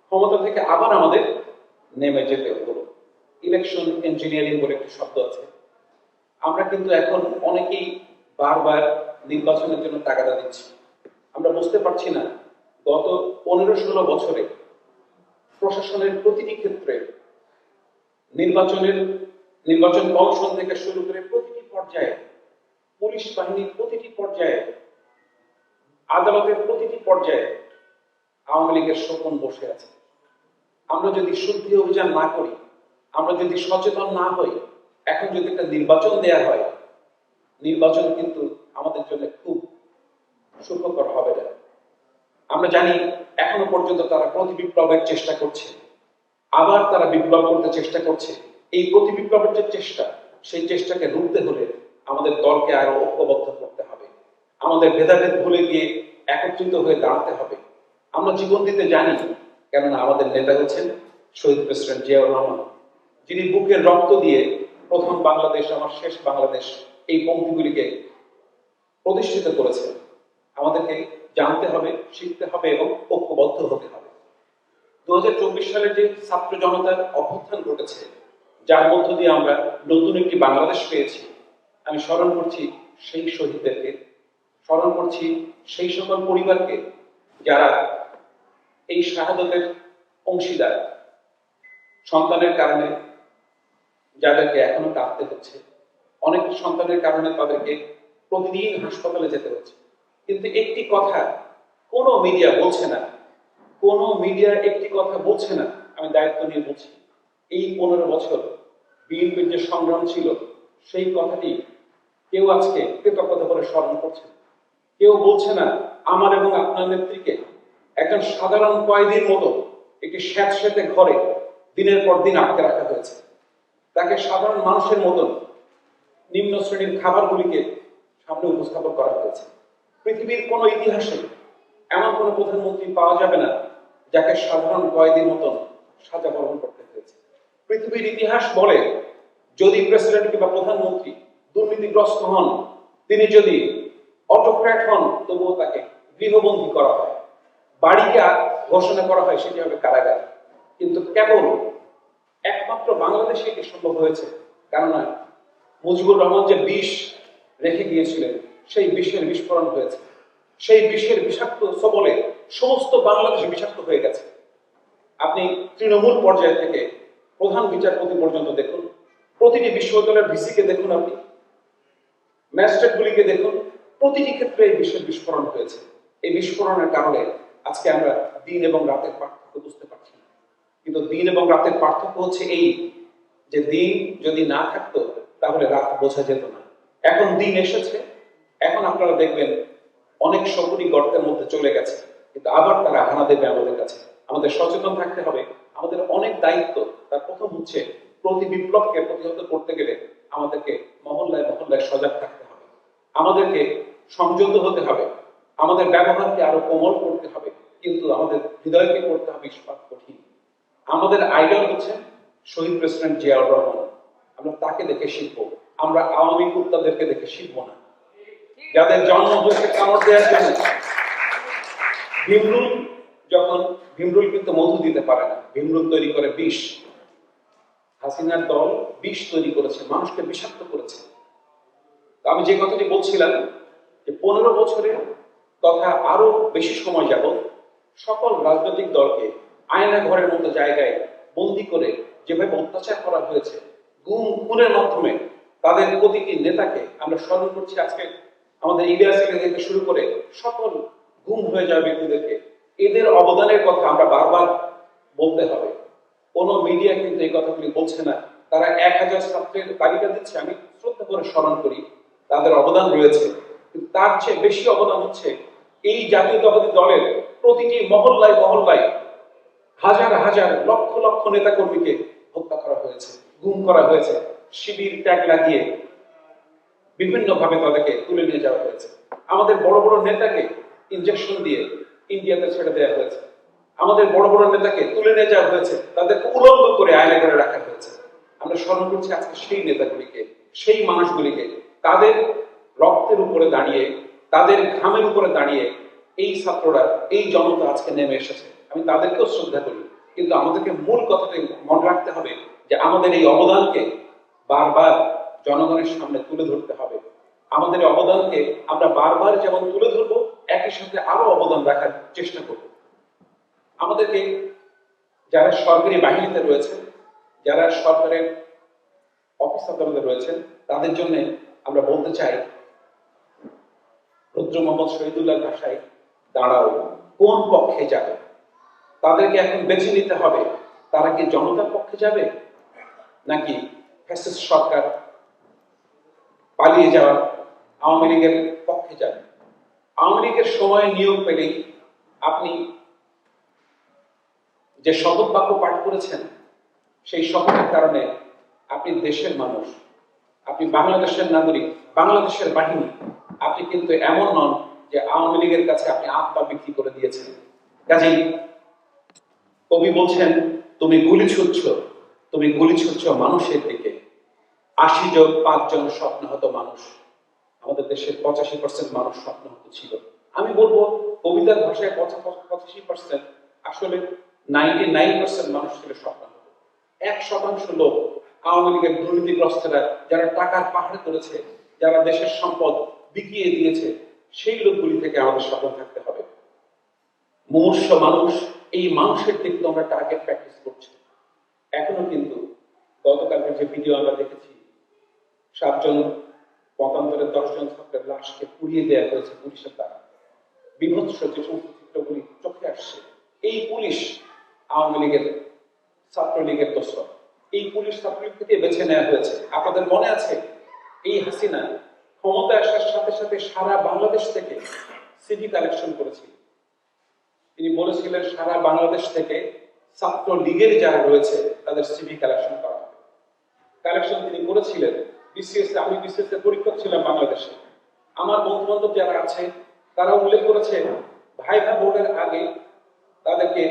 ক্ষমতা থেকে আবার আমাদের নেমে যেতে হলো। ইলেকশন ইঞ্জিনিয়ারিং বলে একটি শব্দ আছে। আমরা কিন্তু এখন অনেকেই বারবার নির্বাচনের জন্য তাগাদা দিচ্ছি। আমরা বুঝতে পারছি না গত 15-16 বছরে প্রশাসনের প্রতিটি ক্ষেত্রে নির্বাচন কমিশন থেকে শুরু করে প্রতিটি পর্যায়ে, পুলিশ বাহিনীর প্রতিটি পর্যায়ে, আদালতের প্রতিটি পর্যায়ে আওয়ামী লীগের শোষণ বসে আছে। আমরা যদি শুদ্ধি অভিযান না করি, আমরা যদি সচেতন না হই, এখন যদি একটা নির্বাচন দেয়া হয়, নির্বাচন কিন্তু আমাদের জন্য খুব সুখকর হবে না। আমরা জানি এখনো পর্যন্ত তারা প্রতি বিপ্লবের চেষ্টা করছে, আবার তারা বিপ্লব করতে চেষ্টা করছে। এই প্রতি বিপ্লবের যে চেষ্টা, সেই চেষ্টাকে রুখতে হলে আমাদের দলকে আরো ঐক্যবদ্ধ করতে হবে, আমাদের ভেদাভেদ ভুলে গিয়ে একত্রিত হয়ে দাঁড়াতে হবে। আমরা জীবন দিতে জানি, কেননা আমাদের নেতা হচ্ছেন শহীদ প্রেসিডেন্ট জিয়াউর রহমান, যিনি বুকের রক্ত দিয়ে প্রথম বাংলাদেশ আমার শেষ বাংলাদেশ এই পঙ্ক্তিগুলিকে প্রতিষ্ঠিত করেছেন। আমাদেরকে জানতে হবে, শিখতে হবে এবং ঐক্যবদ্ধ হতে হবে। 2024 সালে যে ছাত্র জনতার অভ্যুত্থান ঘটেছে, যার মধ্য দিয়ে আমরা নতুন একটি বাংলাদেশ পেয়েছি, আমি স্মরণ করছি সেই শহীদদেরকে, স্মরণ করছি সেই সকল পরিবারকে যারা এই শাহাদাতের অংশীদার, সন্তানের কারণে যাদেরকে এখনো কাঁদতে হচ্ছে, অনেক সন্তানের কারণে তাদেরকে প্রতিদিন হাসপাতালে যেতে হচ্ছে। কিন্তু একটি কথা কোনো মিডিয়া বলছে না, কোনো মিডিয়া একটি কথা বলছে না। আমি দায়িত্ব নিয়ে বলছি, এই 15 বছর বিএনপির যে সংগ্রাম ছিল সেই কথাটি কেউ আজকে কৃতজ্ঞতা করে স্মরণ করছে না। কেউ বলছে না আমার এবং আপনার নেত্রীকে একজন সাধারণ কয়েদির মতো একটি স্যাঁতস্যাঁতে ঘরে দিনের পর দিন আটকে রাখা হয়েছে। তাকে সাধারণ মানুষের মতন নিম্ন শ্রেণীর খাবারগুলিকে সামনে উপস্থাপন করা হয়েছে। পৃথিবীর কোনো ইতিহাসে এমন কোনো প্রধানমন্ত্রী পাওয়া যাবে না যাকে সাধারণ কয়েদির মতন সাজা বরণ করতে হয়েছে। পৃথিবীর ইতিহাস বলে, যদি প্রেসিডেন্ট কিংবা প্রধানমন্ত্রী দুর্নীতিগ্রস্ত হন, তিনি যদি অটোক্র্যাট হন, তবুও তাকে গৃহবন্দী করা হয়, বাড়িকে ঘোষণা করা হয় সেটি হবে কারাগার। কিন্তু কেবল একমাত্র বাংলাদেশে এটি সম্ভব হয়েছে, কেননা মুজিবুর রহমান যে বিষ রেখে গিয়েছিলেন সেই বিষের বিস্ফোরণ হয়েছে। সেই বিষের বিষাক্ত সবলে সমস্ত বাংলাদেশ বিষাক্ত হয়ে গেছে। আপনি তৃণমূল পর্যায় থেকে প্রধান বিচারপতি পর্যন্ত দেখুন, প্রতিটি বিশ্ববিদ্যালয়ের ভিসিকে দেখুন, আপনি ম্যাজিস্ট্রেটগুলিকে দেখুন, প্রতিটি ক্ষেত্রে এই বিষের বিস্ফোরণ হয়েছে। এই বিস্ফোরণের কারণে আজকে আমরা দিন এবং রাতের পার্থক্য বুঝতে পারছি না। কিন্তু দিন এবং রাতের পার্থক্য হচ্ছে এই, যে দিন যদি না থাকতো তাহলে রাত বোঝা যেত না। এখন দিন এসেছে, এখন আপনারা দেখবেন অনেক শকুনি গর্তের মধ্যে চলে গেছে, কিন্তু আবার তারা হানা দেবে আমাদের কাছে। আমাদের সচেতন থাকতে হবে, আমাদের অনেক দায়িত্ব। তার প্রথম হচ্ছে প্রতি বিপ্লবকে প্রতিহত করতে গেলে আমাদেরকে মহল্লায় মহল্লায় সজাগ থাকতে হবে, আমাদেরকে সংযত হতে হবে, আমাদের ব্যবহারকে আরো কোমল করতে হবে, কিন্তু আমাদের হৃদয়কে করতে হবে ইস্পাত কঠিন। আমাদের আইডল হচ্ছেন শহীদ প্রেসিডেন্ট জিয়াউর রহমান। আমরা তাকে দেখে শিখবো, আমরা আওয়ামী কুত্তাদেরকে দেখে শিখবো না, যাদের জন্ম হয়েছে কামড় দেওয়ার জন্য। ভীমরুল যখন, ভীমরুল কিন্তু মধু দিতে পারে না, ভীমরুল তৈরি করে বিষ। হাসিনার দল বিষ তৈরি করেছে, মানুষকে বিষাক্ত করেছে। আমি যে কথাটি বলছিলাম, যে 15 বছরের তথা আরো বেশি সময় যাবত সকল রাজনৈতিক দলকে আয়না ঘরের মতো জায়গায় বন্দি করে যেভাবে অত্যাচার করা হয়েছে, গুম খুনের মাধ্যমে তাদের প্রতিটি নেতাকে আমরা স্মরণ করছি। আজকে আমাদের ইলিয়াস থেকে শুরু করে সকল গুম হয়ে যাওয়া ব্যক্তিদেরকে, এদের অবদানের কথা আমরা বারবার বলতে হবে। কোন মিডিয়া কিন্তু এই কথাগুলি বলছে না। তারা 1000 ছাত্রের তালিকা দিচ্ছে, আমি শ্রদ্ধা করে স্মরণ করি, তাদের অবদান রয়েছে, কিন্তু তার চেয়ে বেশি অবদান হচ্ছে এই জাতীয়তাবাদী দলের প্রতিটি মহল্লায় মহল্লায় হাজার হাজার লক্ষ লক্ষ নেতা কর্মীকে হত্যা করা হয়েছে, গুম করা হয়েছে, শিবির ট্যাগ লাগিয়ে বিভিন্ন ভাবে তাদেরকে তুলে নিয়ে যাওয়া হয়েছে। আমাদের বড় বড় নেতাকে ইনজেকশন দিয়ে ইন্ডিয়াতে ছেড়ে দেওয়া হয়েছে, আমাদের বড় বড় নেতাকে তুলে নিয়ে যাওয়া হয়েছে, তাদেরকে উলঙ্গ করে আয়না করে রাখা হয়েছে। আমরা স্মরণ করছি আজকে সেই নেতাগুলিকে, সেই মানুষগুলিকে। তাদের রক্তের উপরে দাঁড়িয়ে, তাদের ঘামের উপরে দাঁড়িয়ে এই ছাত্ররা, এই জনতা আজকে নেমে এসেছে। আমি তাদেরকেও শ্রদ্ধা করি, কিন্তু আমাদেরকে মূল কথাটাই মনে রাখতে হবে যে আমাদের এই অবদানকে বারবার জনগণের সামনে তুলে ধরতে হবে। আমাদের এই অবদানকে আমরা বারবার যেমন তুলে ধরবো, একই সাথে আরো অবদান রাখার চেষ্টা করব। আমাদেরকে যারা সরকারি বাহিনীতে রয়েছে, যারা সরকারের অফিস আদালতে রয়েছেন, তাদের জন্য আমরা বলতে চাই, রুদ্র মোহাম্মদ শহীদুল্লাহ ভাষায় দাঁড়াও, কোন পক্ষে যাবে? তাদেরকে এখন বেছে নিতে হবে, তারা কি জনতার পক্ষে যাবে নাকি ফ্যাসিস্ট সরকার পালিয়ে যাওয়া আওয়ামী লীগের পক্ষে যাবে। আওয়ামী লীগের সময় নিয়োগ পেলেই আপনি যে শপথ বাক্য পাঠ করেছেন, সেই শপথের কারণে আপনি দেশের মানুষ, আপনি বাংলাদেশের নাগরিক, বাংলাদেশের বাহিনী। আপনি কিন্তু এমন নন যে আওয়ামী লীগের কাছে আপনি আত্মা বিক্রি করে দিয়েছেন। কাজেই কবি বলছেন, তুমি গুলি ছুটছ, তুমি গুলি ছুটছ মানুষের দিকে। 80 যোগ 5 জন স্বপ্নহত মানুষ, আমাদের দেশের 85% মানুষ স্বপ্নহত ছিল। আমি বলবো কবিতার ভাষায় 85%, আসলে 99% মানুষ ছিল স্বপ্নহত। 1% লোক আওয়ামী লীগের দুর্নীতিগ্রস্তরা, যারা টাকার পাহাড় করেছে, যারা দেশের সম্পদ বিকিয়ে দিয়েছে, সেই লোকগুলি থেকে আমাদের সাবধান থাকতে হবে। মুমূর্ষ মানুষ এই মানুষের দিক তো আমরা টার্গেট প্র্যাকটিস করছি। এখনো কিন্তু গতকালকের যে ভিডিও আমরা দেখেছি, 7 জন মতান্তরের 10 জন ছাত্রের লাশকে পুড়িয়ে দেওয়া হয়েছে পুলিশের দ্বারা। বিভৎস যে সমস্ত চিত্রগুলি চোখে আসছে, এই পুলিশ আওয়ামী লীগের ছাত্রলীগের দোসর, এই পুলিশ ছাত্রলীগ থেকে বেছে নেওয়া হয়েছে। আপনাদের মনে আছে এই হাসিনা ক্ষমতায় আসার সাথে সাথে সারা বাংলাদেশ থেকে সিডি কালেকশন করেছিল। তিনি বলেছিলেন সারা বাংলাদেশ থেকে ছাত্রলীগের যারা রয়েছে তাদের সিডি কালেকশন করা হবে। কালেকশন তিনি করেছিলেন। আমি বিসিএস এর পরীক্ষক ছিলাম বাংলাদেশে। আমার বন্ধু বান্ধব যারা আছে তারা উল্লেখ করেছে ভাইভা বোর্ডের আগে তাদেরকে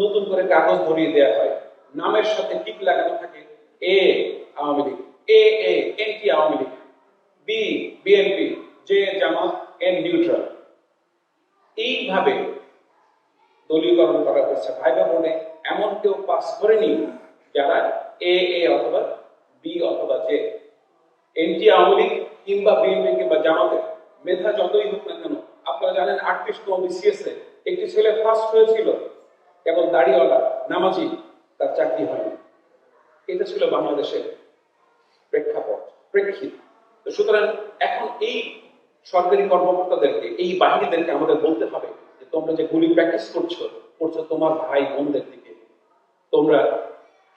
নতুন করে কাগজ ধরিয়ে দেওয়া হয়, নামের সাথে টিক লাগানো থাকে, A Awami League, anti Awami League, B BNP, J Jamaat, N neutral. এইভাবে দলীয়করণ করা হয়েছে। ভাইভা বোর্ডে এমন কেউ পাস করেনি যারা এ অথবা বি অথবা জে। এনটি আওয়ামী লীগ কিংবা বিএনপি কিংবা জামাতের মেধা যতই হোক না কেন, আপনারা জানেন 38তম বিসিএস এ একটি ছেলে ফার্স্ট হয়েছিল, কেবল দাড়িওয়ালা নামাজি, তার চাকরি হয়নি। এটা ছিল বাংলাদেশের প্রেক্ষিত। তো সুতরাং এখন এই সরকারি কর্মকর্তাদেরকে, এই বাহিনীদেরকে আমাদের বলতে হবে যে তোমরা যে গুলি প্র্যাকটিস করছো তোমার ভাই বোনদের দিকে। তোমরা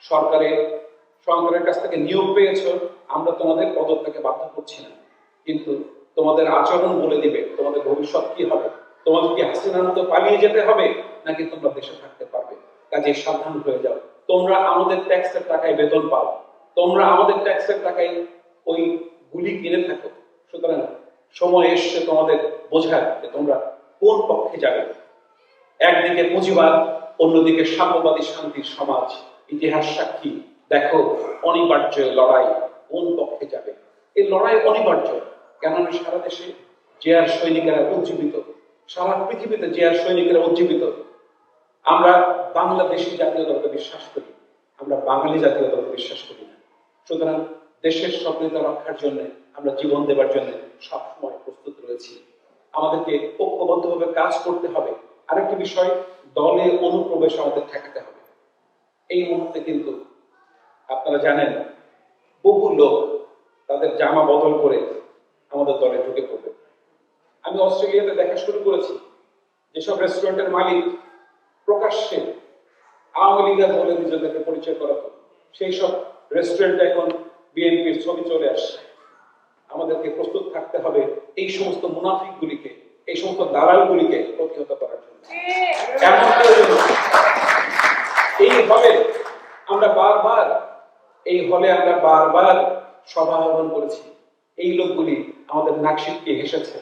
সরকারের কাছ থেকে নিয়োগ পেয়েছো, আমরা তোমাদের পদত্যাগে বাধ্য করছি না, কিন্তু তোমাদের আচরণ বলে দিবে তোমাদের ভবিষ্যৎ কি হবে। তোমাদের কি হাসিনার মতো পালিয়ে যেতে হবে নাকি তোমরা দেশে থাকতে পারবে? কাজে সাবধান হয়ে যাও। তোমরা আমাদের ট্যাক্সের টাকায় বেতন পাও, তোমরা আমাদের ট্যাক্সের টাকায় ওই গুলি কিনে থাকো। সুতরাং সময় এসছে তোমাদের বোঝার যে তোমরা কোন পক্ষে যাবে। একদিকে পুঁজিবাদ, অন্যদিকে সাম্যবাদী শান্তির সমাজ। ইতিহাস সাক্ষী, দেখো অনিবার্য লড়াই কোন পক্ষে যাবে। এই লড়াই অনিবার্য, কেননা সারা দেশে জিয়ার সৈনিকেরা উজ্জীবিত, সারা পৃথিবীতে জিয়ার সৈনিকেরা উজ্জীবিত। আমরা বাংলাদেশী জাতীয়তাবাদে বিশ্বাস করি, আমরা বাঙালি জাতীয়তাবাদে বিশ্বাস করি না। সুতরাং দেশের স্বকীয়তা রক্ষার জন্য আমরা জীবন দেবার জন্য সবসময় প্রস্তুত রয়েছি। আমাদেরকে ঐক্যবদ্ধভাবে কাজ করতে হবে। আরেকটি বিষয়, দলে অনুপ্রবেশ আমাদের ঠেকাতে হবে। এই মুহূর্তে কিন্তু আপনারা জানেন বহু লোক তাদের জামা বদল করে আমাদের দলে ঢুকে পড়বে। আমি অস্ট্রেলিয়াতে দেখা শুরু করেছি, যেসব রেস্টুরেন্টের মালিক প্রকাশ্যে আওয়ামী লীগের বলে নিজেদেরকে পরিচয় করাতো, সেই সব রেস্টুরেন্টে এখন বিএনপির ছবি চলে আসছে। আমাদেরকে প্রস্তুত থাকতে হবে এই সমস্ত মুনাফিকগুলিকে, এই সমস্ত দালালগুলিকে প্রতিহত করার জন্য। এই হলে আমরা বারবার সভা আহ্বান করেছি। এই লোকগুলি আমাদের নাক সিটকে হেসেছে।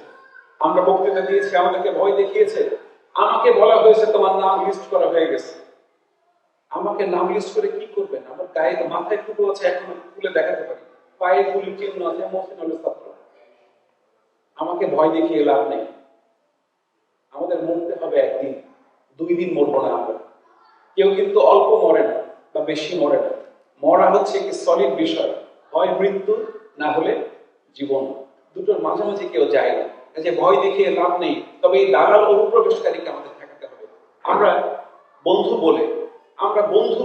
আমরা বক্তৃতা দিয়েছি, আমাদেরকে ভয় দেখিয়েছে। আমাকে বলা হয়েছে তোমার নাম লিস্ট করা হয়ে গেছে। আমাকে নাম লিস্ট করে কি করবেন? আমার গায়ে তো মাথায় টুকরো আছে, এখন খুলে দেখাতে পারি, পায়ে গুলি চিহ্ন আছে, মহসিনুলের ছাত্র। আমাকে ভয় দেখিয়ে লাভ নেই। আমাদের মরতে হবে একদিন, 2 দিন মরবো না আমরা। কেউ কিন্তু অল্প মরে না বা বেশি মরে না। মরা হচ্ছে একটি সলিড বিষয়, হয় মৃত্যু না হলে জীবন, দুটোর মাঝামাঝি কেউ যায় না। যে ভয় দেখিয়ে লাভ নেই। তবে এই দালাল অনুপ্রবেশকারীকে আমাদের ঠেকাতে হবে। আমরা বন্ধু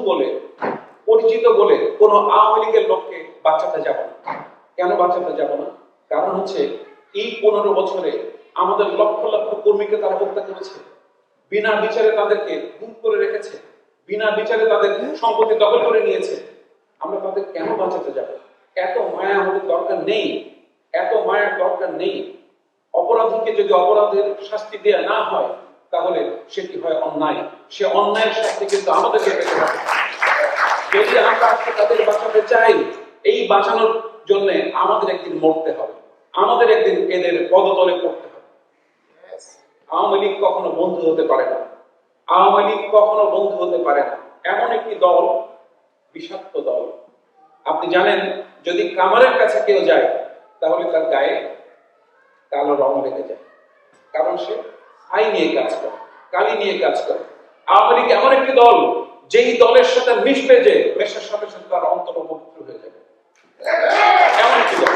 বলে পরিচিত বলে কোনো আওয়ামী লীগের লোককে বাঁচাতে যাব না। কেন বাঁচাতে যাব না? কারণ হচ্ছে এই 15 বছরে আমাদের লক্ষ লক্ষ কর্মীকে তারা হত্যা করেছে, বিনা বিচারে তাদেরকে গুম করে রেখেছে, বিনা বিচারে তাদের সম্পত্তি দখল করে নিয়েছে। আমরা তাদের কেন বাঁচাতে যাব? এত মায়া আমাদের দরকার নেই, এত মায়ের দরকার নেই। অপরাধীকে যদি অপরাধের শাস্তি দেয়া না হয় তাহলে সেটি হয় অন্যায়। সে অন্যায়ের শাস্তি কিন্তু আমাদেরকে পেতে হবে। যদি আমরা তাদের বাঁচাতে চাই, এই বাঁচানোর জন্য আমাদের একদিন মরতে হবে, আমাদের একদিন এদের পদতলে পড়তে হবে। আওয়ামী লীগ কখনো বন্ধু হতে পারে না, আওয়ামী লীগ কখনো বন্ধু হতে পারে না। এমন একটি দল, বিষাক্ত দল। আপনি জানেন, যদি কামারের কাছে কেউ যায় তাহলে তার গায়ে কালো রং লেগে যায়, কারণ সে ছাই নিয়ে কাজ করে, কালি নিয়ে কাজ করে। আওয়ামী লীগ এমন একটি দল, যেই দলের সাথে মিশবে যে মেশার সাথে সাথে তার অন্তর পবিত্র হয়ে যাবে। এমন একটি দল।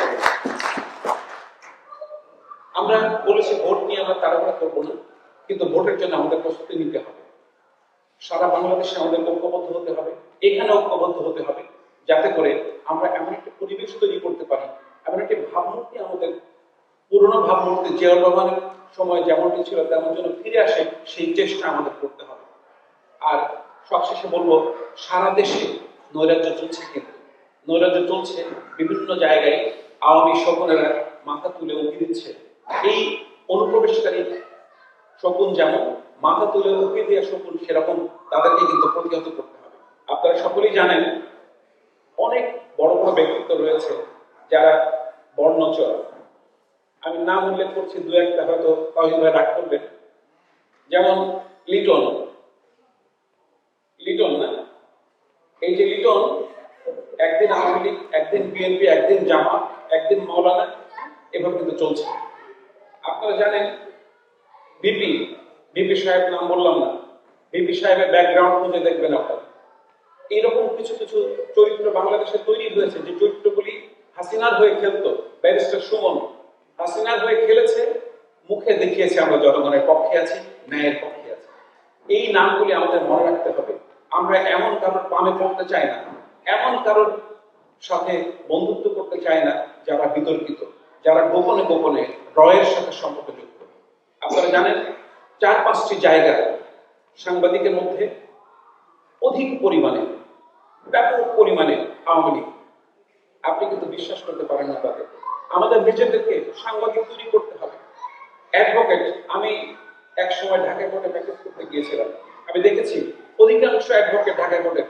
আমরা বলেছি ভোট নিয়ে আমরা তাড়াহুড়া করবো না, কিন্তু ভোটের জন্য আমাদের প্রস্তুতি নিতে হবে। সারা বাংলাদেশে আমাদের ঐক্যবদ্ধ হতে হবে, এখানে ঐক্যবদ্ধ হতে হবে, যাতে করে আমরা এমন একটা পরিবেশ তৈরি করতে পারি, এমন একটা ভাবমূর্তি আমাদের পুরোনো ভাবমূর্তি জিয়াউর রহমানের সময় যেমনটি ছিল তেমন যেন ফিরে আসে, সেই চেষ্টা আমাদের করতে হবে। আর সবশেষে বলবো, সারা দেশে নৈরাজ্য চলছে, কিন্তু নৈরাজ্য চলছে বিভিন্ন জায়গায়। আওয়ামী শকুনেরা মাথা তুলে উঁকি দিচ্ছে। এই অনুপ্রবেশকারী শকুন যেমন মাথা তুলে উঁকি দিয়ে শকুন, সেরকম তাদেরকে কিন্তু প্রতিহত করতে হবে। আপনারা সকলেই জানেন অনেক বড় বড় ব্যক্তিত্ব রয়েছে যারা বর্ণচর। আমি নাম উল্লেখ করছি, দু একটা হয়তো তাহিদ ভাই রাগ করবেন। যেমন লিটন, লিটন না, এই যে লিটন একদিন আওয়ামী লীগ, একদিন বিএনপি, একদিন জামাত, একদিন মাওলানা, এভাবে কিন্তু চলছে। আপনারা জানেন বিপি, বিপি সাহেব নাম বললাম না, বিপি সাহেবের ব্যাকগ্রাউন্ড খুঁজে দেখবেন আপনারা। এইরকম কিছু কিছু চরিত্র বাংলাদেশে তৈরি হয়েছে, যে চরিত্রগুলি হাসিনার হয়ে খেলতো। ব্যারিস্টার সুমন হাসিনার হয়ে খেলেছে, মুখে দেখিয়েছে আমরা জনগণের পক্ষে আছি, ন্যায়ের পক্ষে আছি। এই নামগুলি আমাদের মনে রাখতে হবে। আমরা এমন কারোর পামে পড়তে চাই না, এমন কারোর সাথে বন্ধুত্ব করতে চাই না যারা বিতর্কিত, যারা গোপনে গোপনে রয়ের সাথে সম্পর্কযুক্ত। আপনারা জানেন 4-5টি জায়গা সাংবাদিকের মধ্যে অধিক পরিমাণে, ব্যাপক পরিমাণে আওয়ামী লীগ। আপনি কিন্তু বিশ্বাস করতে পারেন না তাদের। আমাদের নিজেদেরকে সাংবাদিক তৈরি করতে হবে। অ্যাডভোকেট, আমি এক সময় ঢাকা কোর্টে প্র্যাকটিস করতে গিয়েছিলাম, আমি দেখেছি অধিকাংশ অ্যাডভোকেট ঢাকা কোর্টে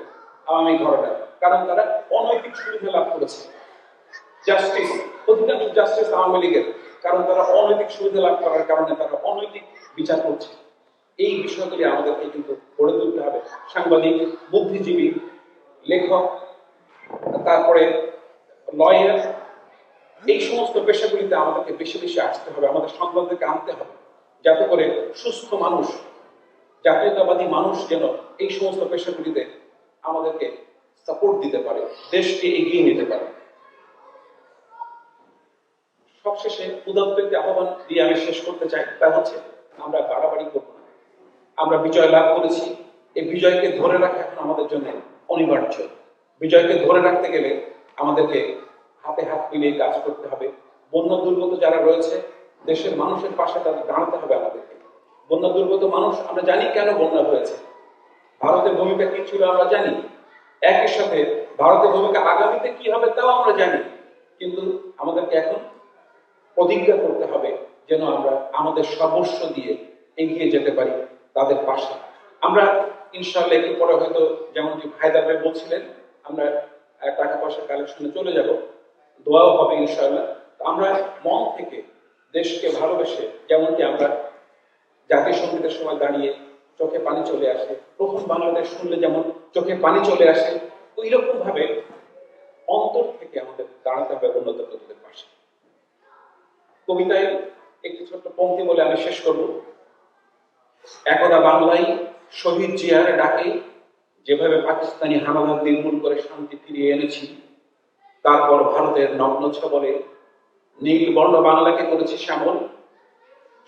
আওয়ামী ঘরনা, কারণ তারা অনৈতিক সুবিধা লাভ করেছে। জাস্টিস, অধিকাংশ জাস্টিস আওয়ামী লীগের, কারণ তারা অনৈতিক সুবিধা লাভ করার কারণে তারা অনৈতিক বিচার করছে। এই বিষয়গুলি আমাদেরকে কিন্তু গড়ে তুলতে হবে। সাংবাদিক, বুদ্ধিজীবী, লেখক, তারপরে লয়ার, এই সমস্ত পেশাগুলিতে আমাদেরকে বেশি বেশি আসতে হবে, আমাদের সন্তানদেরকে আনতে হবে, যাতে করে সুস্থ মানুষ, জাতীয়তাবাদী মানুষ যেন এই সমস্ত পেশাগুলিতে আমাদেরকে সাপোর্ট দিতে পারে, দেশকে এগিয়ে নিতে পারে। সবশেষে উদাত্ত একটি আহ্বান দিয়ে আমি শেষ করতে চাই, তা হচ্ছে আমরা বাড়াবাড়ি করব না। আমরা বিজয় লাভ করেছি, এই বিজয়কে ধরে রাখা এখন আমাদের জন্য অনিবার্য। বিজয়কে ধরে রাখতে গেলে আমাদেরকে হাতে হাত মিলিয়ে কাজ করতে হবে। বন্যা দুর্গত যারা রয়েছে, দেশের মানুষের পাশে তাদের দাঁড়াতে হবে আমাদেরকে। বন্যা দুর্গত মানুষ, আমরা জানি কেন বন্যা হয়েছে, ভারতের ভূমিকা কি ছিল আমরা জানি, একই সাথে ভারতের ভূমিকা আগামীতে কি হবে তাও আমরা জানি। কিন্তু আমাদেরকে এখন প্রতিজ্ঞা করতে হবে যেন আমরা আমাদের সর্বস্ব দিয়ে এগিয়ে যেতে পারি তাদের পাশে। আমরা ইনশাআল্লাহ একটু পরে হয়তো, যেমনটি হায়দার ভাই বলছিলেন, আমরা টাকা পয়সা কালেকশনে চলে যাব, দোয়াও হবে ইনশাআল্লাহ। আমরা মন থেকে দেশকে ভালোবেসে, যেমনটি আমরা জাতীয় সঙ্গীতের সময় দাঁড়িয়ে চোখে পানি চলে আসে, প্রথম বাংলাদেশ শুনলে যেমন চোখে পানি চলে আসে, ওই রকম ভাবে অন্তর থেকে আমাদের দাঁড়াতে হবে উন্নত প্রতিদের পাশে। কবিতায় একটি ছোট্ট পংক্তি বলে আমি শেষ করব। একদা বাংলায় শহীদ জিয়ার ডাকে যেভাবে পাকিস্তানি হানাদার নির্মূল করে শান্তি ফিরিয়ে এনেছি, তারপর ভারতের নগ্ন ছবলে নীল বর্ণ বাংলাকে করেছি শ্যামল।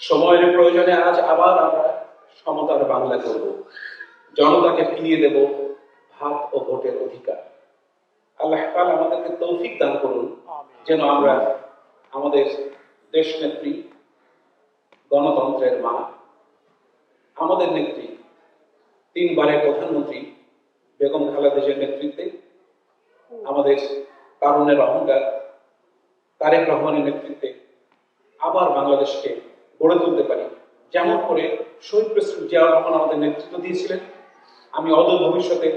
সময়ের প্রয়োজনে আজ আবার আমরা সমতার বাংলা করব, জনতাকে ফিরিয়ে দেব ভাত ও ভোটের অধিকার। আল্লাহ তাআলা আমাদেরকে তৌফিক দান করুন যেন আমরা আমাদের দেশ নেত্রী, গণতন্ত্রের মা, আমাদের নেত্রী, 3 বারের প্রধানমন্ত্রী বেগম খালেদা জিয়ার নেতৃত্বে, আমাদের তারুণের অহংকার তারেক রহমানের নেতৃত্বে আবার বাংলাদেশকে গড়ে তুলতে পারি, যেমন করে শহীদ প্রেসিডেন্ট জিয়াউর রহমান আমাদের নেতৃত্ব দিয়েছিলেন। আমি অদূর ভবিষ্যতে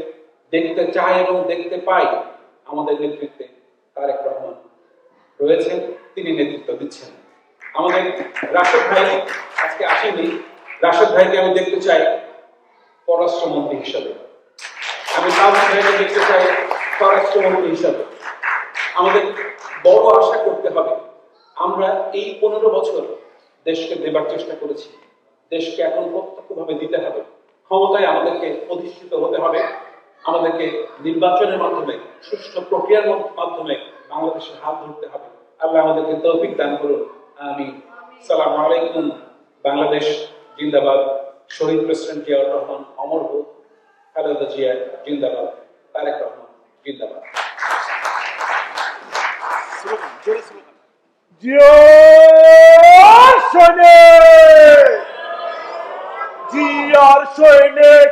দেখতে চাই এবং দেখতে পাই আমাদের নেতৃত্বে তারেক রহমান রয়েছেন, তিনি নেতৃত্ব দিচ্ছেন। আমাদের রাশেদ ভাই আজকে আসেনি, রাশেদ ভাইকে আমি দেখতে চাই পররাষ্ট্রমন্ত্রী হিসাবে, আমি তাওহিদ ভাইকে দেখতে চাই পররাষ্ট্রমন্ত্রী হিসাবে। আমাদের বড় আশা করতে হবে। আমরা এই 15 বছর দেশকে দেবার চেষ্টা করেছি, দেশকে এখন প্রত্যক্ষভাবে দিতে হবে। ক্ষমতায় আমাদেরকে অধিষ্ঠিত হতে হবে, আমাদেরকে নির্বাচনের মাধ্যমে, সুষ্ঠু প্রক্রিয়ার মাধ্যমে বাংলাদেশের হাত ধরতে হবে। আল্লাহ আমাদেরকে তৌফিক দান করুন, আমিন। আসসালামু আলাইকুম। বাংলাদেশ জিন্দাবাদ। শহীদ প্রেসিডেন্ট জিয়াউর রহমান অমর হোক। খালেদা জিয়া জিন্দাবাদ, তারেক রহমান জিন্দাবাদ। জিয়ার সৈনিক, জিয়ার সৈনিক,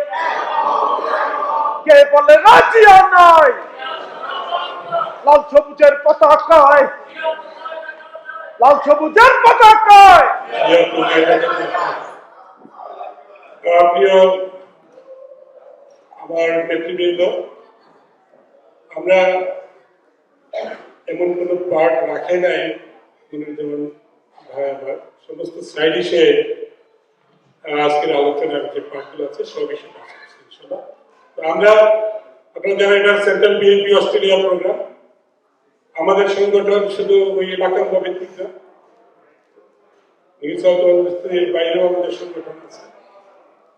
কে বলে না জিয়া নাই? লাল সবুজের পতাকায়, লাল সবুজের পতাকায়। প্রিয় আমার নেতৃবৃন্দ, আমরা এমন কোনো পার্ট রাখে নাই যেমন আমার সমস্ত সাইড এসে আজকের আলোচনার যে পার্টগুলো আছে সব এসে ইনশাল্লাহ। তো আমরা আপনারা যারা এটা সেন্ট্রাল বিএনপি অস্ট্রেলিয়া প্রোগ্রাম, আমাদের সংগঠন শুধু ওই এলাকার ভিত্তিক না, নিউ সাউথ ওয়েলসের বাইরেও আমাদের সংগঠন আছে।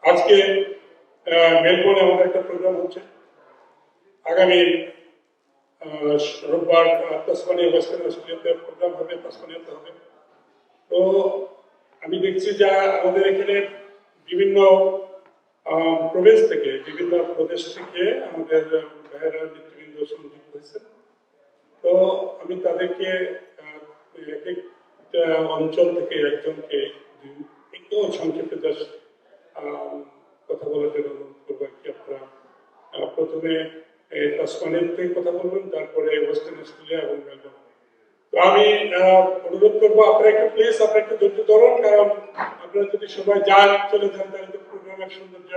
আজকে মেলবোর্নে আমাদের একটা প্রোগ্রাম হচ্ছে, আগামী রোববার তাসমানিয়া ওয়েস্টার্ন অস্ট্রেলিয়াতে প্রোগ্রাম হবে, তাসমানিয়াতে হবে। তো আমি দেখছি যে আমাদের এখানে বিভিন্ন প্রদেশ থেকে, বিভিন্ন প্রদেশ থেকে আমাদের ভাইয়েরা নেতৃবৃন্দ সংযুক্ত হয়েছে। তো আমি তাদেরকে এক একটা অঞ্চল থেকে একজনকে একটু সংক্ষেপে জাস্ট কথা বলার জন্য অনুরোধ করবো। আর কি আপনারা প্রথমে তাসমানিয়া থেকে কথা বলবেন, তারপরে ওয়েস্টার্ন অস্ট্রেলিয়া এবং মেলবোর্ন। তো আমি অনুরোধ করবো আপনারা একটু প্লিজ আপনারা একটু ধৈর্য ধরুন, কারণ আপনারা যদি সবাই যান চলে যান তাহলে তো প্রোগ্রামের সৌন্দর্য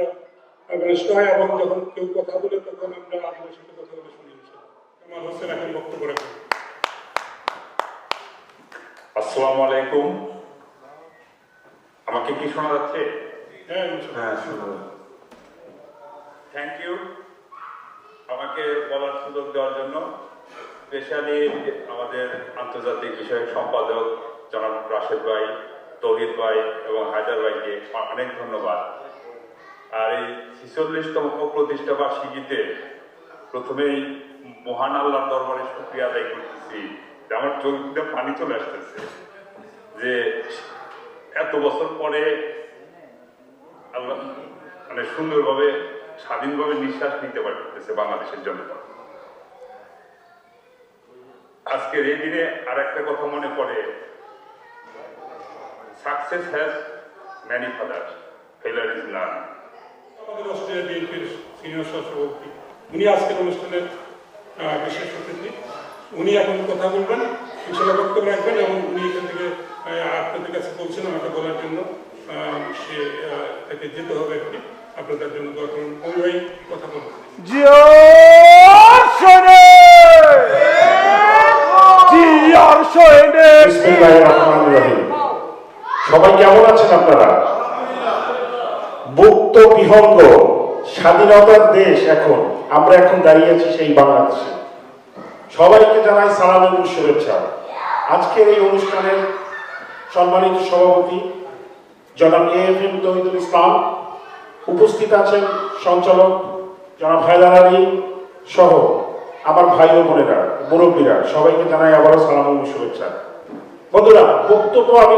নষ্ট হয়, এবং যখন কেউ কথা বলে তখন আমরা আপনাদের সাথে কথা বলে শুনি। কামাল হোসেন এখন বক্তব্য রাখবেন। আসসালামু আলাইকুম। আমাকে কি শোনা যাচ্ছে? হ্যাঁ, থ্যাংক ইউ আমাকে বলার সুযোগ দেওয়ার জন্য। স্পেশালি আমাদের আন্তর্জাতিক বিষয়ক সম্পাদক জনাব রাশেদ ভাই, তৌহিদ ভাই এবং হায়দার ভাইকে অনেক ধন্যবাদ। আর এই 46তম প্রতিষ্ঠা বার্ষিকীতে প্রথমেই মহান আল্লাহর দরবারে শুকরিয়া আদায় করতেছি। আমার চোখ দিয়ে পানি চলে আসতেছে যে এত বছর পরে আল্লাহ মানে সুন্দরভাবে স্বাধীনভাবে নিঃশ্বাস নিতে পারতেছে বাংলাদেশের জন্য। আজকের এই দিনে আর একটা কথা মনে পড়ে, success has many father, failure is none. আমাদের অস্ট্রেলিয়া বিএনপির সিনিয়র সহসভাপতি, উনি আজকের অনুষ্ঠানের বিশেষ অতিথি। উনি এখন কথা বলবেন, ইনশাআল্লাহ বক্তব্য রাখবেন, এবং উনি এখান থেকে আপনাদের কাছে বলছেন আমাকে বলার জন্য সে তাকে যেতে হবে আর কি। আপনাদের জন্য দোয়া করুন। ওই ভাই কথা বলবেন। জিয়ার সৈনিক, জিয়ার সৈনিক। সবাই কেমন আছেন আপনারা? মুক্ত বিহঙ্গ স্বাধীনতার দেশ এখন আমরা এখন দাঁড়িয়ে আছি সেই বাংলাদেশে। সবাইকে জানাই সালাম এবং শুভেচ্ছা। আজকের এই অনুষ্ঠানের সম্মানিত সভাপতি জনাব এএফএম তৌহিদুল ইসলাম, উপস্থিত আছেন সঞ্চালক জনাব হায়দার আলী সহ আমার ভাই ও বোনেরা, মুরব্বীরা, সবাইকে জানাই আবারও সালাম এবং শুভেচ্ছা। বন্ধুরা, বক্তব্য আমি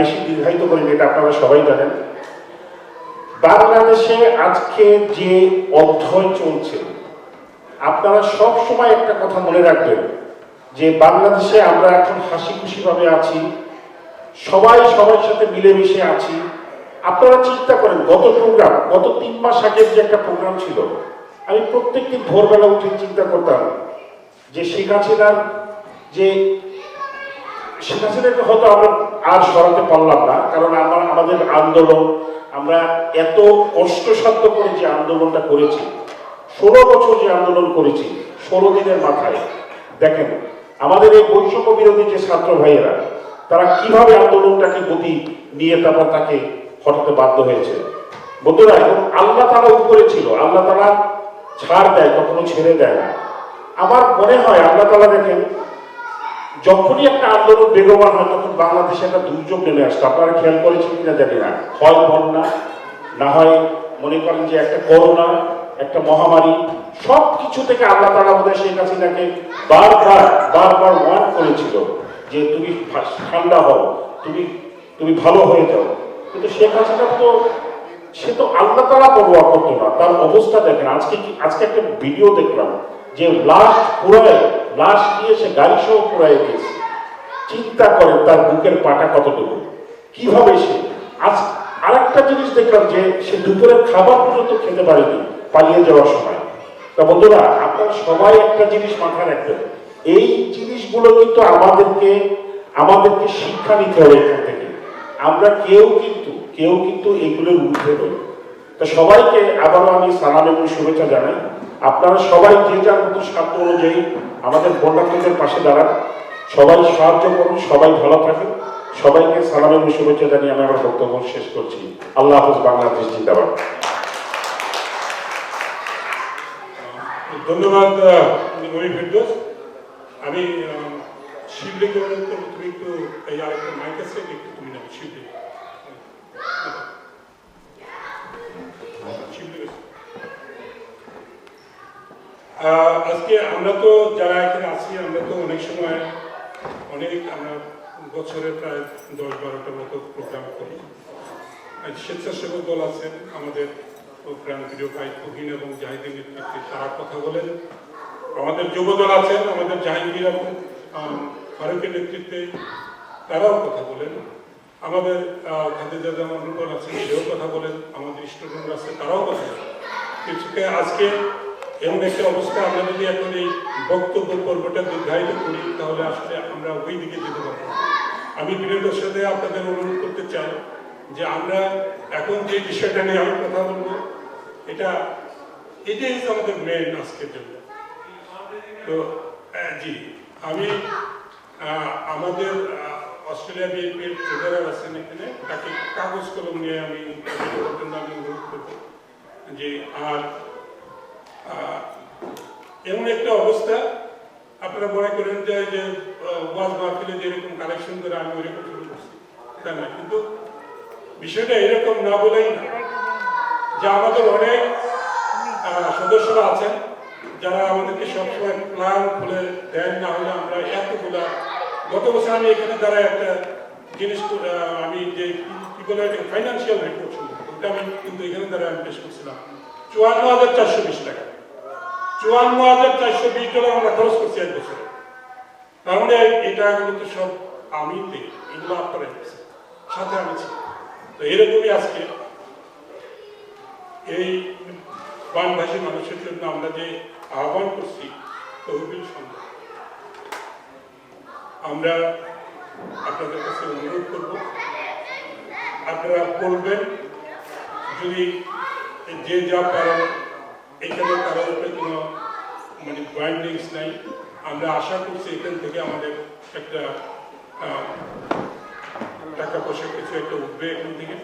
বেশি দীর্ঘায়িত করিনি, এটা আপনারা সবাই জানেন। বাংলাদেশে আজকে যে অধ্যয়ন চলছে, আপনারা সব সময় একটা কথা মনে রাখবেন যে বাংলাদেশে আমরা এখন হাসি খুশি ভাবে আছি, সবাই সবার সাথে মিলেমিশে আছি। আপনারা চিন্তা করেন, গত 3 মাস আগের যে একটা প্রোগ্রাম ছিল, আমি প্রত্যেকদিন ভোরবেলা উঠে চিন্তা করতাম যে শেখ হাসিনাকে হয়তো আমরা আর সরাতে পারলাম না, কারণ আমাদের আন্দোলন, আমরা এত কষ্টসাধ্য করে যে আন্দোলনটা করেছি, 16 বছর যে আন্দোলন করেছি, 16 দিনের মাথায় দেখেন আমাদের এই বৈষম্য বিরোধী যে ছাত্র ভাইয়েরা, তারা কিভাবে আন্দোলনটাকে গতি নিয়ে তারপর তাকে হটাতে বাধ্য হয়েছে। বন্ধুরা, এবং আল্লাহ তাআলা উপরে ছিল, আল্লাহ তাআলা ছাড় দেয়, কখনো ছেড়ে দেয় না। আমার মনে হয় আল্লাহ তাআলা দেখেন যখনই একটা আন্দোলন বেগবান হয় তখন বাংলাদেশে একটা দুর্যোগ নেমে আসতো। আপনারা খেয়াল করেছেন কিনা জানি না, হয় বন্যা, না হয় মনে করেন যে একটা করোনা, একটা মহামারী, সব কিছু থেকে আল্লাহ তাআলা আমাদের শেখ হাসিনাকে বারবার ওয়ার্ন করেছিল যে তুমি ঠান্ডা হও, তুমি ভালো হয়ে যাও। কিন্তু শেখ হাসিনা তো সে তো আল্লাহ তাআলা পরোয়া করতো না। তার অবস্থা দেখেন, আজকে একটা ভিডিও দেখলাম যে লাশ নিয়ে সে গাড়ি সহ পুরাই দিয়েছে। চিন্তা করেন তার বুকের পাটা কতটুকু, কিভাবে সে আরেকটা জিনিস দেখলাম যে সে দুপুরের খাবার পর্যন্ত খেতে পারেনি পালিয়ে যাওয়ার সময়। তা বন্ধুরা, আপনারা সবাই একটা জিনিস মাথায় রাখবেন, এই জিনিসগুলো কিন্তু আমাদেরকে শিক্ষা নিতে হবে এখান থেকে। আমরা কেউ কিন্তু এগুলোর ঊর্ধ্বে নই। তো সবাইকে আবারও আমি সালাম এবং শুভেচ্ছা জানাই। আপনারা সবাই যে যার মতো সাধ্য অনুযায়ী আমাদের বন্যার্থীদের পাশে দাঁড়ান, সবাই সাহায্য করুন, সবাই ভালো থাকুন। সবাইকে সালাম এবং শুভেচ্ছা জানিয়ে আমি আমার বক্তব্য শেষ করছি। আল্লাহ হাফেজ, বাংলাদেশ জিন্দাবাদ। ধন্যবাদ মনির ফেরদৌস। আমি শিবলিকে অনুরোধ করবো, তুমি একটু এই আরেকটা মাইক আছে, একটু তুমি নাও শিবলি। আজকে আমরা তো যারা এখানে আছি, আমরা তো অনেক সময় আমরা বছরে প্রায় 10-12টা মতো প্রোগ্রাম করি। স্বেচ্ছাসেবক দল আছেন আমাদের প্রোগ্রাম প্রিয় ভাই তুহিন এবং জাহিদের নেতৃত্বে, তারা কথা বলেন। আমাদের যুব দল আছেন আমাদের জাহাঙ্গীর এবং ফারুকের নেতৃত্বে, তারাও কথা বলেন। আমাদের খাদিজা জামান রূপন আছেন, সেও কথা বলেন। আমাদের স্টুডেন্ট আছে, তারাও কথা বলেন। কিছুকে আজকে এমন একটা অবস্থা, আমরা যদি এখন এই বক্তব্য পর্বটা দীর্ঘায়িত করি তাহলে আসলে আমরা ওই দিকে যেতে পারবো। আমি বিনোদের সাথে আপনাদের অনুরোধ করতে চাই যে আমরা এখন যে বিষয়টা নিয়ে আমি কথা বলবো, এটাই আমাদের মেন আজকের জন্য। তো জি, আমি আমাদের অস্ট্রেলিয়া বিএনপির ট্রেজারার আছেন এখানে, তাকে কাগজ কলম নিয়ে আমি অনুরোধ করবো যে আর এমন একটা অবস্থা, আপনারা মনে করেন যে ওয়াজ মাহফিলে যেরকম কালেকশন করে আমি ওইরকম শুরু করছি, তা না। কিন্তু বিষয়টা এরকম না বলেই না, যে আমাদের অনেক সদস্যরা আছেন যারা আমাদেরকে সবসময় প্ল্যান খুলে দেন, না হলে আমরা এতগুলা গত বছর আমি এখানে দ্বারা একটা জিনিস আমি যে কি বলে ফাইন্যান্সিয়াল রিপোর্ট শুনবো, ওটা আমি কিন্তু এখানে দ্বারা আমি পেশ করছিলাম 54,420 টাকা। 54,420 আমরা খরচ করছি এক বছরে। তার মানে এটা কিন্তু সব আমি দিই, এগুলো আপনারা সাথে আমি ছি। তো এরকমই আজকে এই বানভাসী মানুষের জন্য আমরা যে আহ্বান করছি তহবিল সংগ্রহ, আমরা আপনাদের কাছে অনুরোধ করব আপনারা বলবেন, যদি যে যা পারেন, এখানে কারোর উপরে কোনো বাইন্ডিংস নাই। আমরা আশা করছি এখান থেকে আমাদের একটা টাকা পয়সা কিছু একটা উঠবে এখান থেকে।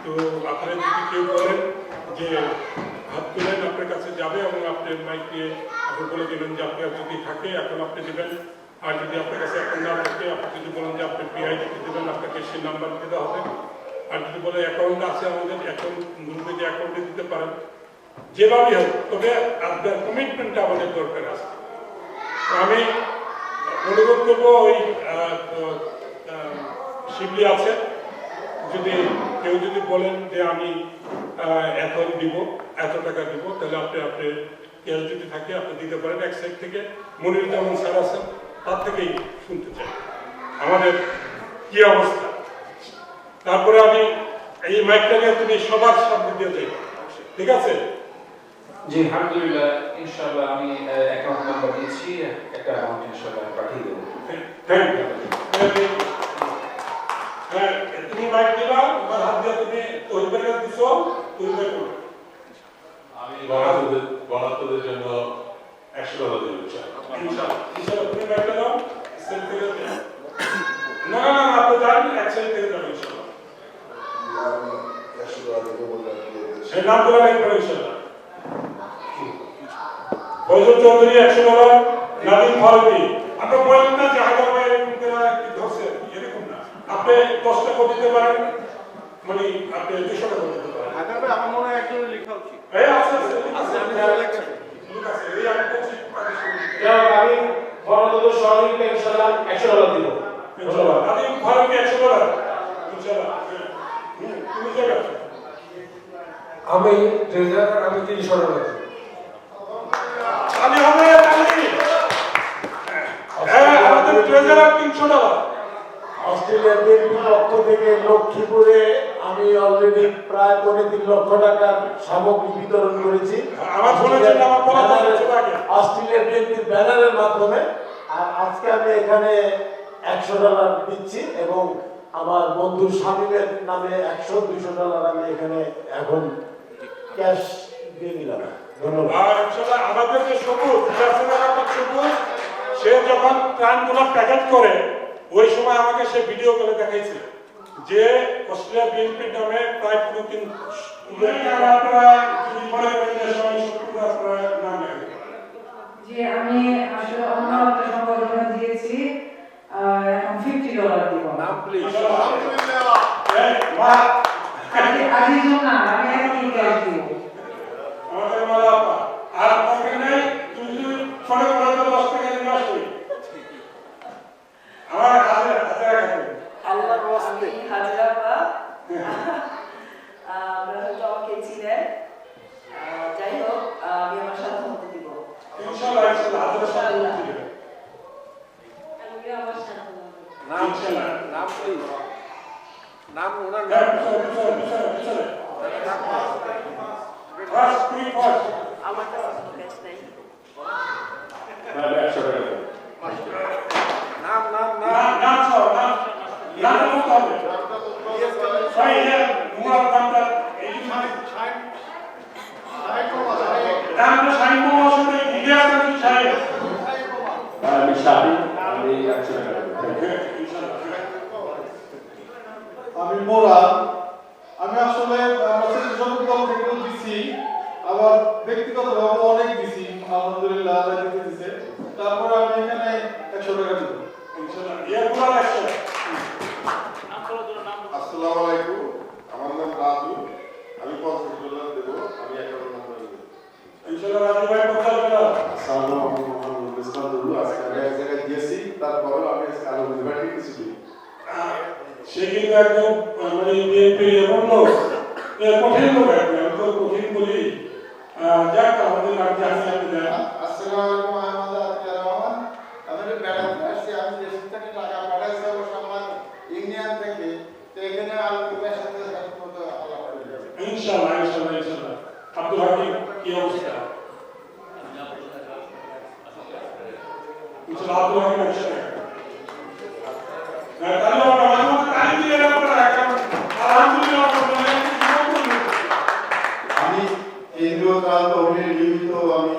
তো আপনারা যদি কেউ বলেন যে হাত তুলেন, আপনার কাছে যাবে এবং আপনার মাইক দিয়ে আপনি বলে দেবেন যে আপনার যদি থাকে এখন আপনি দেবেন, আর যদি আপনার কাছে এখন না থাকে আপনি যদি বলেন যে আপনি পিআই দিতে দেবেন, আপনাকে সেই নাম্বার দিতে হবে। আর যদি বলে অ্যাকাউন্ট আছে আমাদের, অ্যাকাউন্ট গ্রুপে যে অ্যাকাউন্টে দিতে পারেন, যেভাবেই হোক, তবে আপনার কমিটমেন্টটা আমাদের দরকার আছে। আমি অনুরোধ করবো ওই শিবলি আছে, যদি কেউ যদি বলেন যে আমি এখন দিব, এত টাকা দিব, তাহলে আপনি ক্যাশ যদি থাকে আপনি দিতে পারেন। এক সাইড থেকে মনির জামান স্যার আছেন, তার থেকেই শুনতে চাই আমাদের কি অবস্থা। তারপরে আমি এই মাইকটা নিয়ে তুমি সবার সামনে দিয়ে যাই, ঠিক আছে? জি আলহামদুলিল্লাহ, ইনশাআল্লাহ আমি অ্যাকাউন্ট নাম্বার দিয়েছি, একটা অ্যামাউন্ট ইনশাআল্লাহ পাঠিয়ে দেব। Thank you. হ্যাঁ, তুমি মাইক দিবা, তোমার হাত দিয়ে তুমি তৈরি দিছো, তৈরি করো। আমি বনাত্মদের জন্য $100 দিতে চাই। ইনশাআল্লাহ তুমি মাইকটা দাও, সেল থেকে দাও। না আপনি জানেন অ্যাকশন থেকে দাও ইনশাআল্লাহ। সেই নাম বলা লাগবে ইনশাআল্লাহ। ফয়জুল চৌধুরী $100, নাদিম ফারুকি। আপনি বলেন না যে হাজার ভাই এরকম করে কি ধরছে, এরকম না। আপনি 10 টাকা দিতে পারেন, মানে আপনি 200 টাকা দিতে পারেন। হাজার ভাই আমার মনে হয় একজনের লেখা উচিত। এই আছে আমি যারা লেখা ঠিক আছে, এই আমি বলছি আমি বড়দের সহযোগিতা ইনশাআল্লাহ $100 দিব। ইনশাআল্লাহ নাদিম ফারুকি $100 ইনশাআল্লাহ। তুমি যাবে আমি ট্রেজার, আমি 300 টাকা দেব। আমি হবে আমি আমাদের ট্রেজারার 300 টাকা। অস্ট্রেলিয়ার বিএনপির পক্ষ থেকে লক্ষ্মীপুরে আমি অলরেডি প্রায় 3.5 লক্ষ টাকার সামগ্রী বিতরণ করেছি আমার শুনেছেন আমার বলা হচ্ছে আগে অস্ট্রেলিয়ার বিএনপির ব্যানারের মাধ্যমে। আর আজকে আমি এখানে $100 দিচ্ছি এবং আমার বন্ধু শামীমের নামে $100-200 আমি এখানে এখন ক্যাশ দিয়ে দিলাম। ধন্যবাদ। আর ইনশাআল্লাহ আমাদের যে সবুজ সবুজ সে যখন ত্রাণগুলো প্যাকেট করে ওই সময় আমাকে সে ভিডিও করে দেখাইছে যে অস্ট্রেলিয়া বিএনপির নামে প্রায় পুরো যে আমি আসলে অন্য একটা সংবর্ধনা দিয়েছি, এখন $50 দিব। নাম প্লিজ। আজই জন্য আমি এখন ক্যাশ দিব। আর ওখানে তুই ছোট বড় 10 টাকা নিয়ে আসবি আমার হাজার আল্লাহর ওয়াস্তে হাজরা পা আমরা হয়তো আমাকে চিনেন, যাই হোক আমি আমার সাথে মতো দিব ইনশাআল্লাহ হাজার সাথে দিবেন আমি আমার সাথে নাম নাম প্লিজ। নাম ওনার নাম। আমার কাছে কোনো ক্যাশ নাই। নাম নাম নাম। নাম সব নাম নাম বলতে হবে ভাই এর মুরাদ নামটা এই নামটা সাইন মামা সাথে ভিডিও আছে সাইন আমি শাহিদ, আমি 100 টাকা দেব। আমি মোরাদ। আমি আসলে আমাদের জনগণ থেকে দিছি, আবার ব্যক্তিগতভাবে অনেক দিছি, আলহামদুলিল্লাহ আল্লাহ দিতে। তারপরে আমি এখানে $100 দিব ইনশাআল্লাহ এর পুরো লাগছে। আসসালামু আলাইকুম, আমার নাম রাজু, আমি $50 দেব। আমি একটা নম্বর দেব ইনশাআল্লাহ রাজু ভাই 50 আসসালামু আলাইকুম। মোহাম্মদ ইসলাম দুলু আজকে আমি এক জায়গায় দিয়েছি, তারপরে আমি আরো লিবার্টি কিছু দিই। সে কিন্তু একদম মানে বিএনপি এমন লোক কঠিন লোক একদম, আমি তো কঠিন বলি। যাক আমাদের রাজ্যে আসে আপনি দেন। আসসালামু আলাইকুম আহমদ আতিকুর রহমান। আমি বেড়াতে আসছি, আমি দেশ থেকে টাকা পাঠাইছি সম্মান ইউনিয়ন থেকে, তো এখানে আলমের সাথে মতো আলাপ করে যাবে ইনশাআল্লাহ ইনশাআল্লাহ ইনশাআল্লাহ। আব্দুল হাকিম কি অবস্থা? ইনশাআল্লাহ আব্দুল হাকিম আছে। তাহলে আমরা আমাদের টাইম দিয়ে আমরা এখন আলহামদুলিল্লাহ আমি কেন্দ্রীয় ত্রাণ তহবিলে নিয়মিত আমি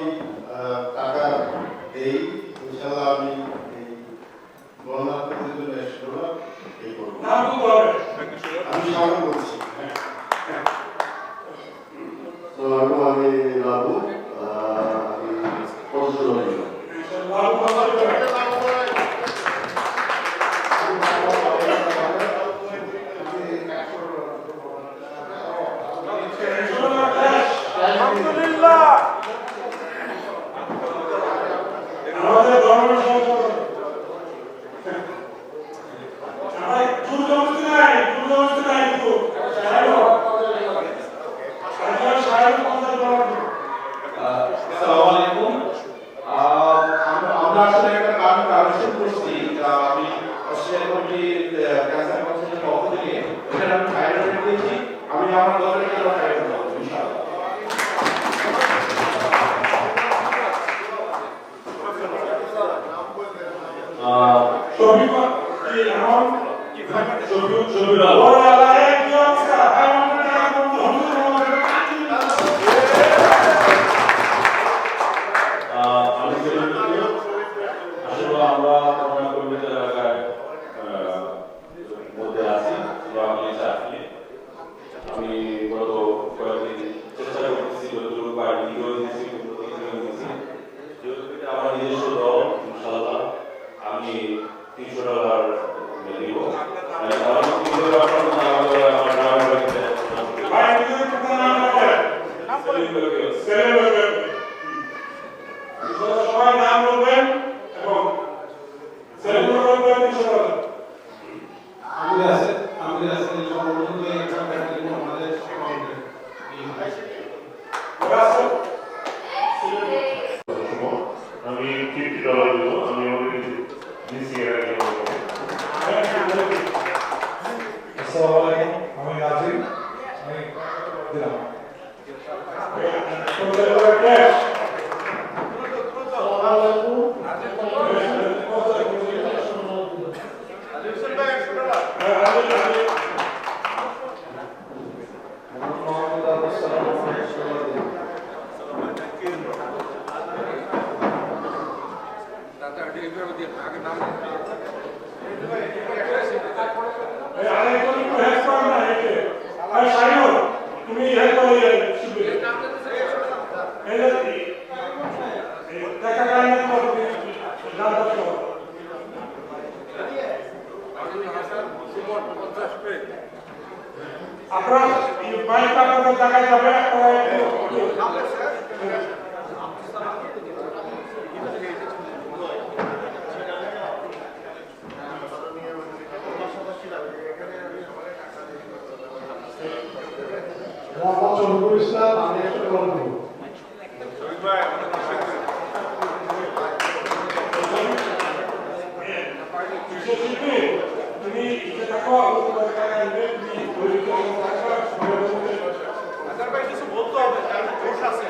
টাকা দেই। ইনশাআল্লাহ আমি এই বন্যার্থীদের জন্য $100 এই করব। নাম বলতে হবে। আমি স্বাগত করছি। আমি বাবু, আমি $50 দিলাম। আলহামদুলিল্লাহ আমাদের ধর্মের সংসদ আমার দুর্গমস্তি নাই তো আসসালামু আলাইকুম। আমরা আসলে একটা গান আয়োজন করছি, আমি অস্ট্রেলিয়া কমিটির ক্যান্সার কমিটির পক্ষ থেকে এখানে আমি ফাইনাল দিয়েছি। আমি আমার দলের জন্য ফাইনাল দেবো ইনশাআল্লাহ। শফিকুল কি নাম? শফিকুল ওরা আলায়ে কি অবস্থা? আসলে আমরা করোনা কর্মীদের এলাকায় মধ্যে আছি, আমি গত কয়েকদিন চেষ্টা করতেছি যতটুকু পারি, ভিডিও দিয়েছি, যেহেতু আমার নিজস্ব দল, ইনশাআল্লাহ আমি $300 দিব। সবাই নাম বলবেন এবং আমাদের আছে আমাদের সংগঠন আমাদের আছে আমি $50 দেব, আমি অলরেডি দিয়েছি এর আগে। আসসালামু আলাইকুম, আমি নাজিম, আমি দিলাম। তুমি হেল্প করে টাকা কাইনে আপনারা বাইক আপনাদের জায়গায় যাবে ইসলাম, আমি একটা কথা বলবো। তুমি থাকো কিছু বলতে হবে, দোষ আছে।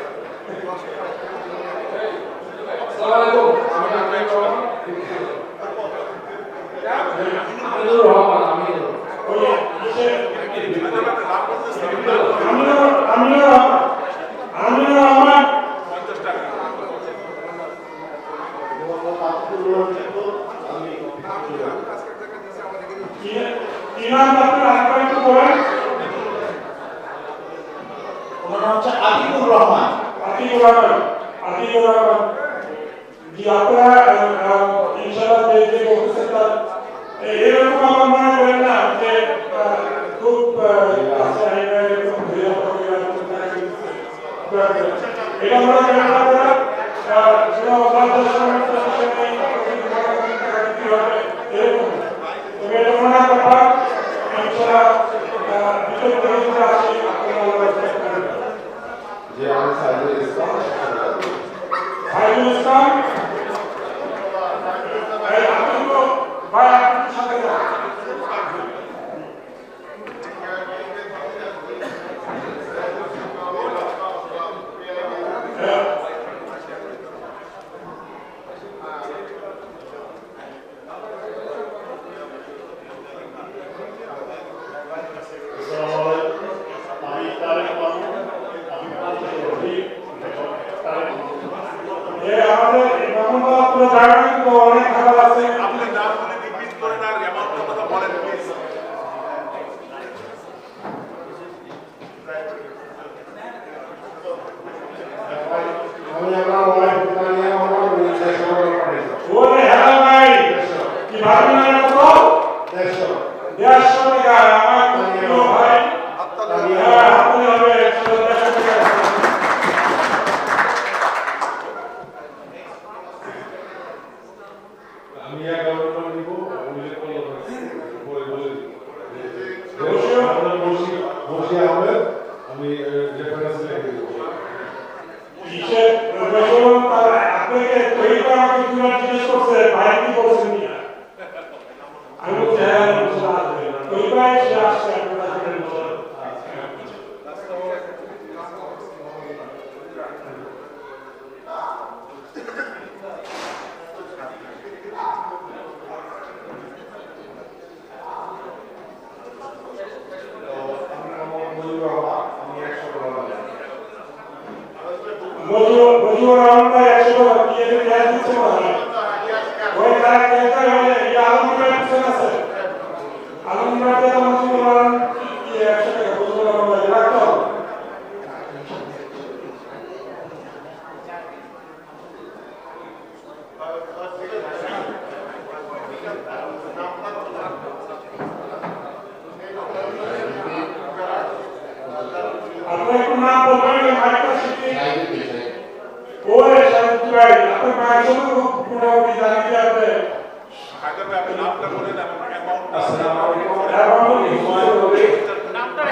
নামটা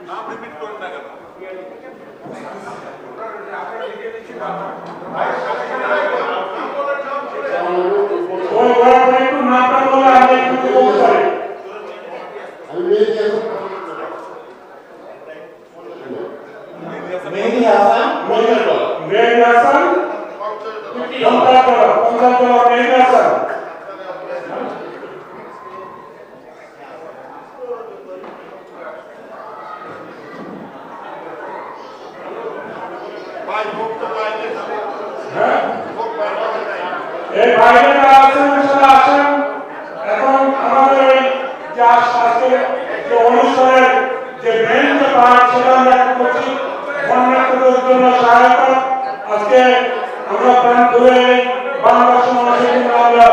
নাম রিপিট করেন না কেন? একটু নামটা বলে আমি একটু বলতে পারি। মেহেদি হাসান মেহেদি হাসান মেহেদি হাসান এই বাইরে আছেন সেটা আসেন। এখন আমাদের এই যে আজকে যে অনুষ্ঠানের যে মেইন যে পার্ট সেটা আমরা একটা করছি বন্যার্থদের জন্য সহায়তা। আজকে আমরা প্ল্যান করে বাংলাদেশের মানুষের জন্য আমরা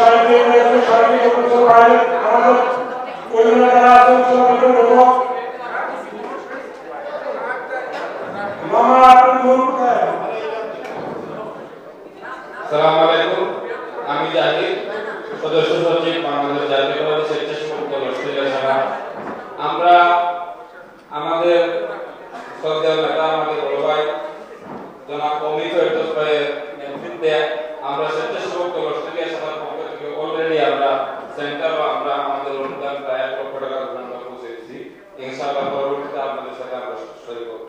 সাহায্য বাইরে আমাদের ওইখানে যারা আছেন সবাইকে বলবো মামা আপনি বলুন কোথায়? আসসালামু আলাইকুম, আমি জাহিদ, সদস্য সচিব বাংলাদেশ জাতীয়তাবাদী স্বেচ্ছাসেবক দল অস্ট্রেলিয়া শাখা। আমরা আমাদের শ্রদ্ধেয় নেতা আমাদের বড় ভাই জনাব অমিত ফেরদৌস ভাইয়ের নেতৃত্বে আমরা স্বেচ্ছাসেবক দল অস্ট্রেলিয়া শাখার পক্ষ থেকে অলরেডি আমরা সেন্টার আমরা আমাদের অনুদান প্রায় 1 লক্ষ টাকা অনুদান পৌঁছেছি। ইনশাআল্লাহ পরবর্তীতে আপনাদের সাথে আমরা সহযোগিতা করব।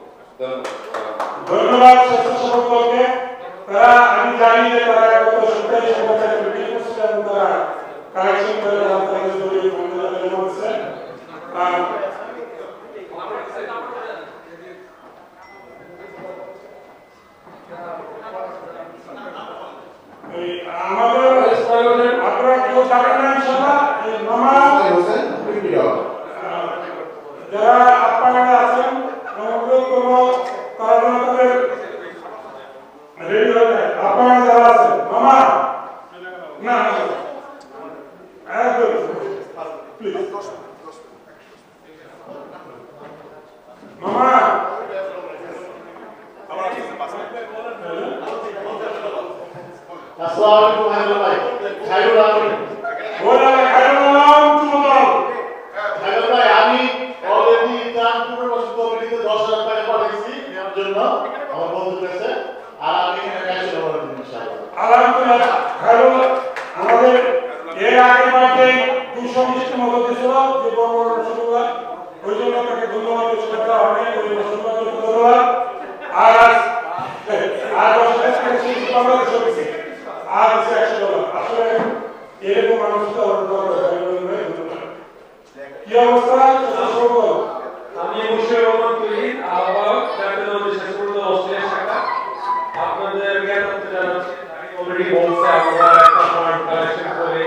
ধন্যবাদ স্বেচ্ছাসেবক দলকে। তারা আমি জানি যে তারা কত সরকারি সংগঠনের মিটিং করছে এবং তারা কালেকশন করে আপনাদের জরুরি বন্ধুরা করছে। আমাদের আপনারা কেউ যাবেন না ইনশাআল্লাহ। মামা যারা আপনারা আছেন অনুরোধ করবো তারা যেন তাদের রেডি হয়ে যায়। আপনারা যারা আছেন মামা না প্লিজ মামা আসসালামু আলাইকুম ভাই খায়রুল আলম খায়রুল ভাই আমি অলরেডি চাঁদপুরের বসত কমিটিতে 10,000 টাকা পাঠিয়েছি নেওয়ার জন্য আমার বন্ধুর কাছে আর আমি এখানে ক্যাশে জমা দিই ইনশাআল্লাহ। আলহামদুলিল্লাহ খায়রুল আমাদের এর আগে মাঠে 200 মিষ্টি মতো দিয়েছিল যে বড় বড় রসগোল্লা ওই জন্য তাকে ধন্যবাদ শ্রদ্ধা হবে ওই রসগোল্লার জন্য ধন্যবাদ। আর বছর থেকে বাংলাদেশ হয়েছে আর $100 আসলে এরকম মানুষ তো কি অবস্থা? আমি মুশফিকুর রহমান তুহিন, আহ্বায়ক জাতীয়তাবাদী স্বেচ্ছাসেবক দল অস্ট্রেলিয়া শাখা। আপনাদের জ্ঞাতার্থে জানাচ্ছি অলরেডি বলছে আমরা একটা ফান্ড কালেকশন করে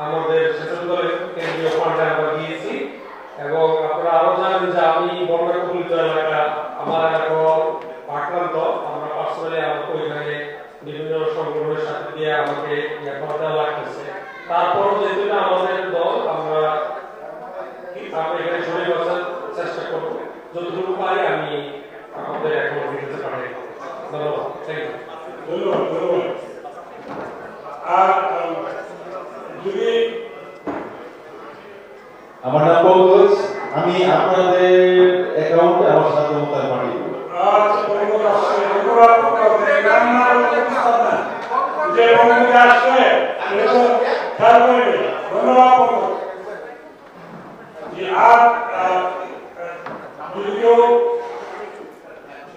আমাদের স্বেচ্ছাসেবক দলের কেন্দ্রীয় ফান্ডে আমরা দিয়েছি এবং আপনারা আরো জানেন যে আমি বন্যা কবলিত এলাকা আমার এলাকা আক্রান্ত। আমরা পার্সোনালি আমাকে ওইখানে বিভিন্ন সংগঠনের সাথে দিয়ে আমাকে কথা লাগতেছে। তারপরও যেহেতু আমাদের দল আমরা এখানে শরীর বাঁচার চেষ্টা করবো যতটুকু পারি আমি আমাদের এখন ভিডিওতে পাঠাই। ধন্যবাদ, থ্যাংক ইউ। ধন্যবাদ ধন্যবাদ। আর যদি আমার নাম পঙ্কজ, আমি আপনাদের অ্যাকাউন্টে আমার সাথে মোতায়েন পাঠিয়ে দেব। আচ্ছা পঙ্কজ আসছে ধন্যবাদ পঙ্কজ। গান না বলতে পারতাম না যে পঙ্কজ আসছে এটা খেয়াল করবে। ধন্যবাদ পঙ্কজ। জি আর যদি কেউ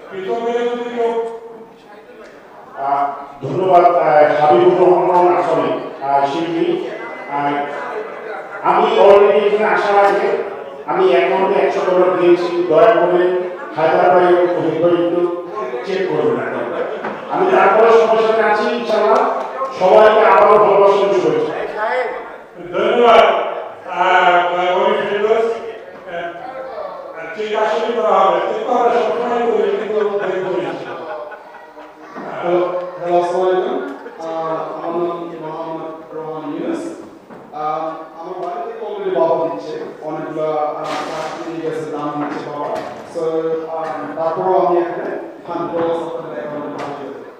প্রথমে যদি কেউ ধন্যবাদ হাবিবুর রহমান আসলে শিল্পী। আমি অলরেডি এখানে আসার আগে আমি অ্যাকাউন্টে $100 দিয়েছি। দয়া করে হায়দ্রাবাদে একটু চেক করবেন। আমি তারপরে সবার সাথে আছি ইনশাআল্লাহ। সবাইকে আবারও ভালোবাসা শুভেচ্ছা। ধন্যবাদ। ঠিক আসলে করা হবে কিন্তু আমরা সবসময় করি কিন্তু হ্যালো আসসালামু আলাইকুম। আমার নাম মোহাম্মদ রহমান ইউনুস। আমার বাড়িতে অলরেডি বাবা দিচ্ছে অনেকগুলো নিয়ে গেছে দাম দিচ্ছে বাবা। সো তারপরও আমি এখানে $100 আপনাদের অ্যাকাউন্টে পাঠিয়ে দেবো।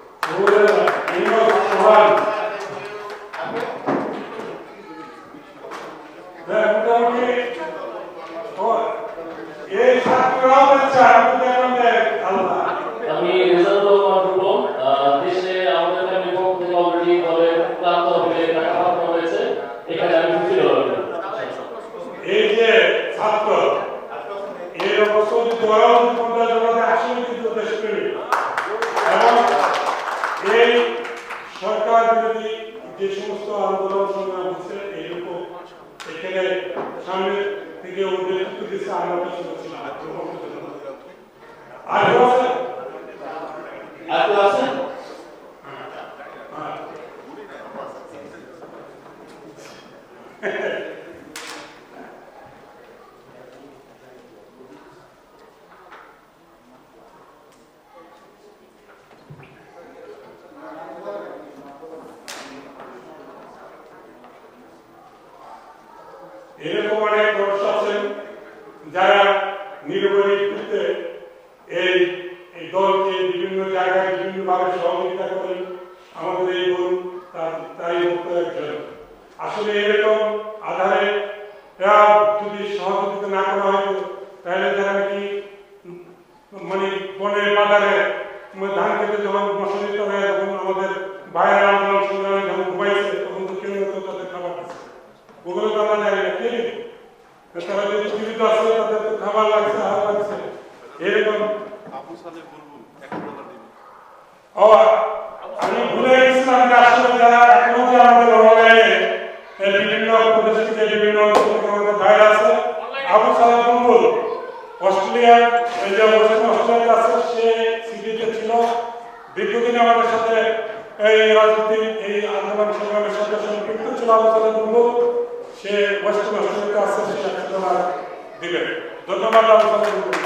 বলছে এইরকম এখানে সামনে থেকে ওদের দিচ্ছে আমরা তো শুনছি আর আছে এরকম অনেক মানুষ আছেন যারা নির্বাহীতে এই দলকে বিভিন্ন জায়গায় বিভিন্নভাবে সহযোগিতা করেন। আমাদের এই বোন তাই একজন আসলে এরকম আধারে যদি সহযোগিতা না করা হয়তো তাহলে যারা কি মানে বনের বাজারে ধান খেতে যখন মশলিত হয়ে যখন আমাদের বাইরের আন্দোলন সংগ্রামে যখন ঘুমাইছে তখন তো কেউ তাদের খাবার দিচ্ছে, ওগুলো তো আমরা জানি না কে তারা যদি জীবিত আছে তাদের তো খাবার লাগছে, আহার লাগছে। এরকম আমি ভুলে গেছিলাম যে আসলে যারা এখনো যে আমাদের অনলাইনে বিভিন্ন প্রদেশ থেকে বিভিন্ন আমাদের বাইরে আছে, আবু সালাম বুলবুল অস্ট্রেলিয়া এই যে অস্ট্রেলিয়াতে আছে, সে সিডিতে ছিল দীর্ঘদিন আমাদের সাথে এই রাজনীতি এই আন্দোলন সংগ্রামের সাথে সম্পৃক্ত ছিল। আবু সালাম বুলবুল সে ওয়েস্টার্ন অস্ট্রেলিয়াতে আছে, সে $100 দিবেন। ধন্যবাদ আবু সালাম বুলবুল।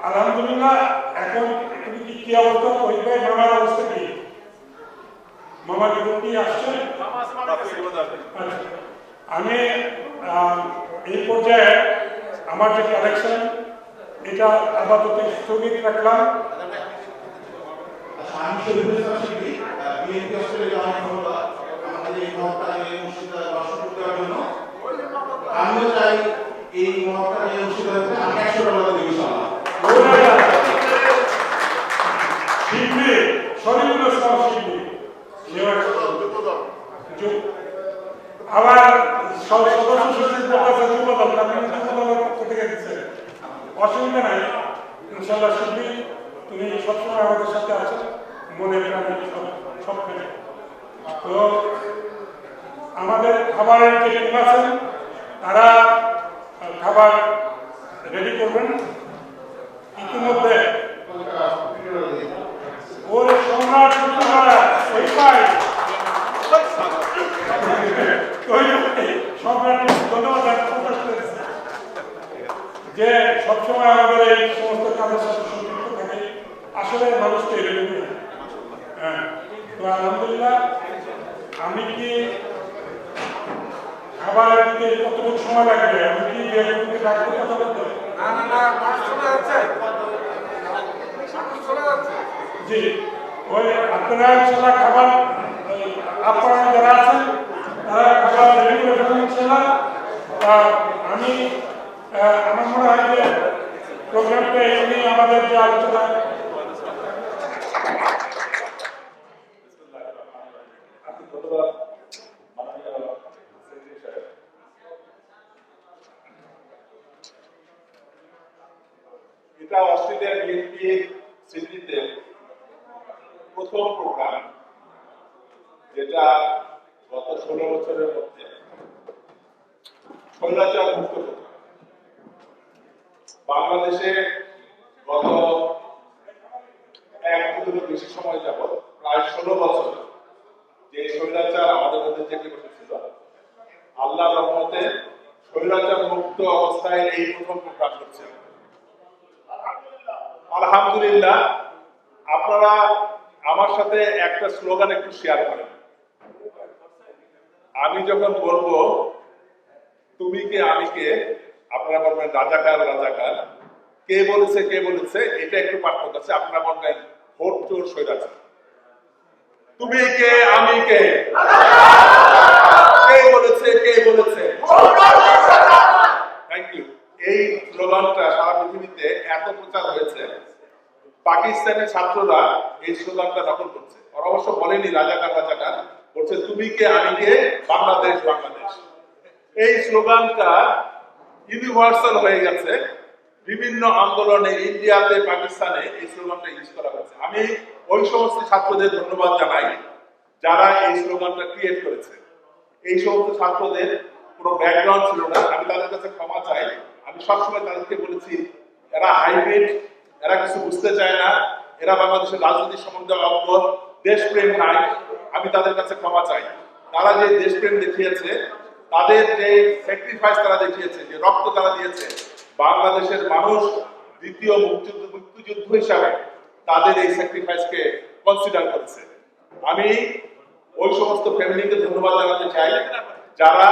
আলহামদুলিল্লাহ। এখন কি অবস্থা ওইটাই মামার অবস্থা কি? মামার কি আসছে? আমি এই পর্যায়ে আমার যে কালেকশন এটা আপাতত স্থগিত রাখলাম। আমি বিএনপি অস্ট্রেলিয়া অনেক ধন্যবাদ আমাদের এই মহত্তাকে অনুষ্ঠিত দেওয়ার জন্য। আমিও চাই এই মহত্তাকে অনুষ্ঠিত হতে আমি $100 দেব ইনশাআল্লাহ। আবার অসুবিধা নাই, ইনশাল্লাহ শিল্পী তুমি সবসময় আমাদের সাথে আছো, মনে প্রাণে সব ফেলে। তো আমাদের খাবারের যে টিম আছেন তারা খাবার রেডি করবেন। ইতিমধ্যে ওর সম্রাট ওই পাই সম্রাট ধন্যবাদ যে সবসময় আমাদের এই সমস্ত কাজের সাথে সম্পৃক্ত থাকে। আসলে মানুষকে এরকমই হয়। হ্যাঁ, তো আলহামদুলিল্লাহ। আমি কি খাবার দিতে কতটুকু সময় লাগবে? আমি কি ডাকতে কথা বলতে? জি, ওই আপনারা ইনশাল্লাহ খাবার আপনারা যারা আছেন তারা খাবার রেডি করে ফেলেন ইনশাল্লাহ। আমি আমার মনে হয় যে প্রোগ্রামটা এখানে আমাদের যে আলোচনা এটা অস্ট্রেলিয়ার বিএনপির স্মৃতিতে প্রথম প্রোগ্রাম, যেটা গত 16 বছরের মধ্যে স্বৈরাচার মুক্ত প্রোগ্রাম। বাংলাদেশে গত 1 বছরের বেশি সময় যাবত প্রায় 16 বছর যে স্বৈরাচার আমাদের মধ্যে জেগে বসেছিল, আল্লাহর রহমতে স্বৈরাচার মুক্ত অবস্থায় এই প্রথম প্রোগ্রাম করছে। আলহামদুলিল্লাহ। আপনারা আমার সাথে একটা স্লোগান একটু শেয়ার করেন। আমি যখন বলবো তুমি কে আমি কে, আপনারা বলবেন রাজাকার রাজাকার। কে বলেছে কে বলেছে এটা একটু পার্থক্য আছে। আপনারা বলবেন ভোট চোর স্বৈরাচার। তুমি কে আমি কে, কে বলেছে কে বলেছে। Thank you. এই স্লোগানটা সারা পৃথিবীতে এত প্রচার হয়েছে, পাকিস্তানের ছাত্ররা এই স্লোগানটা দখল করছে। ওরা অবশ্য বলেনি রাজাকার রাজাকার, বলছে তুমি কে আমি কে, বাংলাদেশ বাংলাদেশ। এই স্লোগানটা ইউনিভার্সাল হয়ে গেছে। বিভিন্ন আন্দোলনে ইন্ডিয়াতে পাকিস্তানে এই স্লোগানটা ইউজ করা হয়েছে। আমি ওই সমস্ত ছাত্রদের ধন্যবাদ জানাই যারা এই স্লোগানটা ক্রিয়েট করেছে। এই সমস্ত ছাত্রদের কোনো ব্যাকগ্রাউন্ড ছিল না, আমি তাদের কাছে ক্ষমা চাই। আমি সবসময় তাদেরকে বলেছি এরা হাইব্রিড, এরা কিছু বুঝতে চায় না, এরা বাংলাদেশের রাজনীতি সম্বন্ধে অজ্ঞ, দেশপ্রেম নাই। আমি তাদের কাছে ক্ষমা চাই। তারা যে দেশপ্রেম দেখিয়েছে, তাদের যে স্যাক্রিফাইস তারা দেখিয়েছে, যে রক্ত তারা দিয়েছে, বাংলাদেশের মানুষ দ্বিতীয় মুক্তিযুদ্ধ হিসাবে তাদের এই স্যাক্রিফাইসকে কনসিডার করেছে। আমি ওই সমস্ত ফ্যামিলিকে ধন্যবাদ জানাতে চাই যারা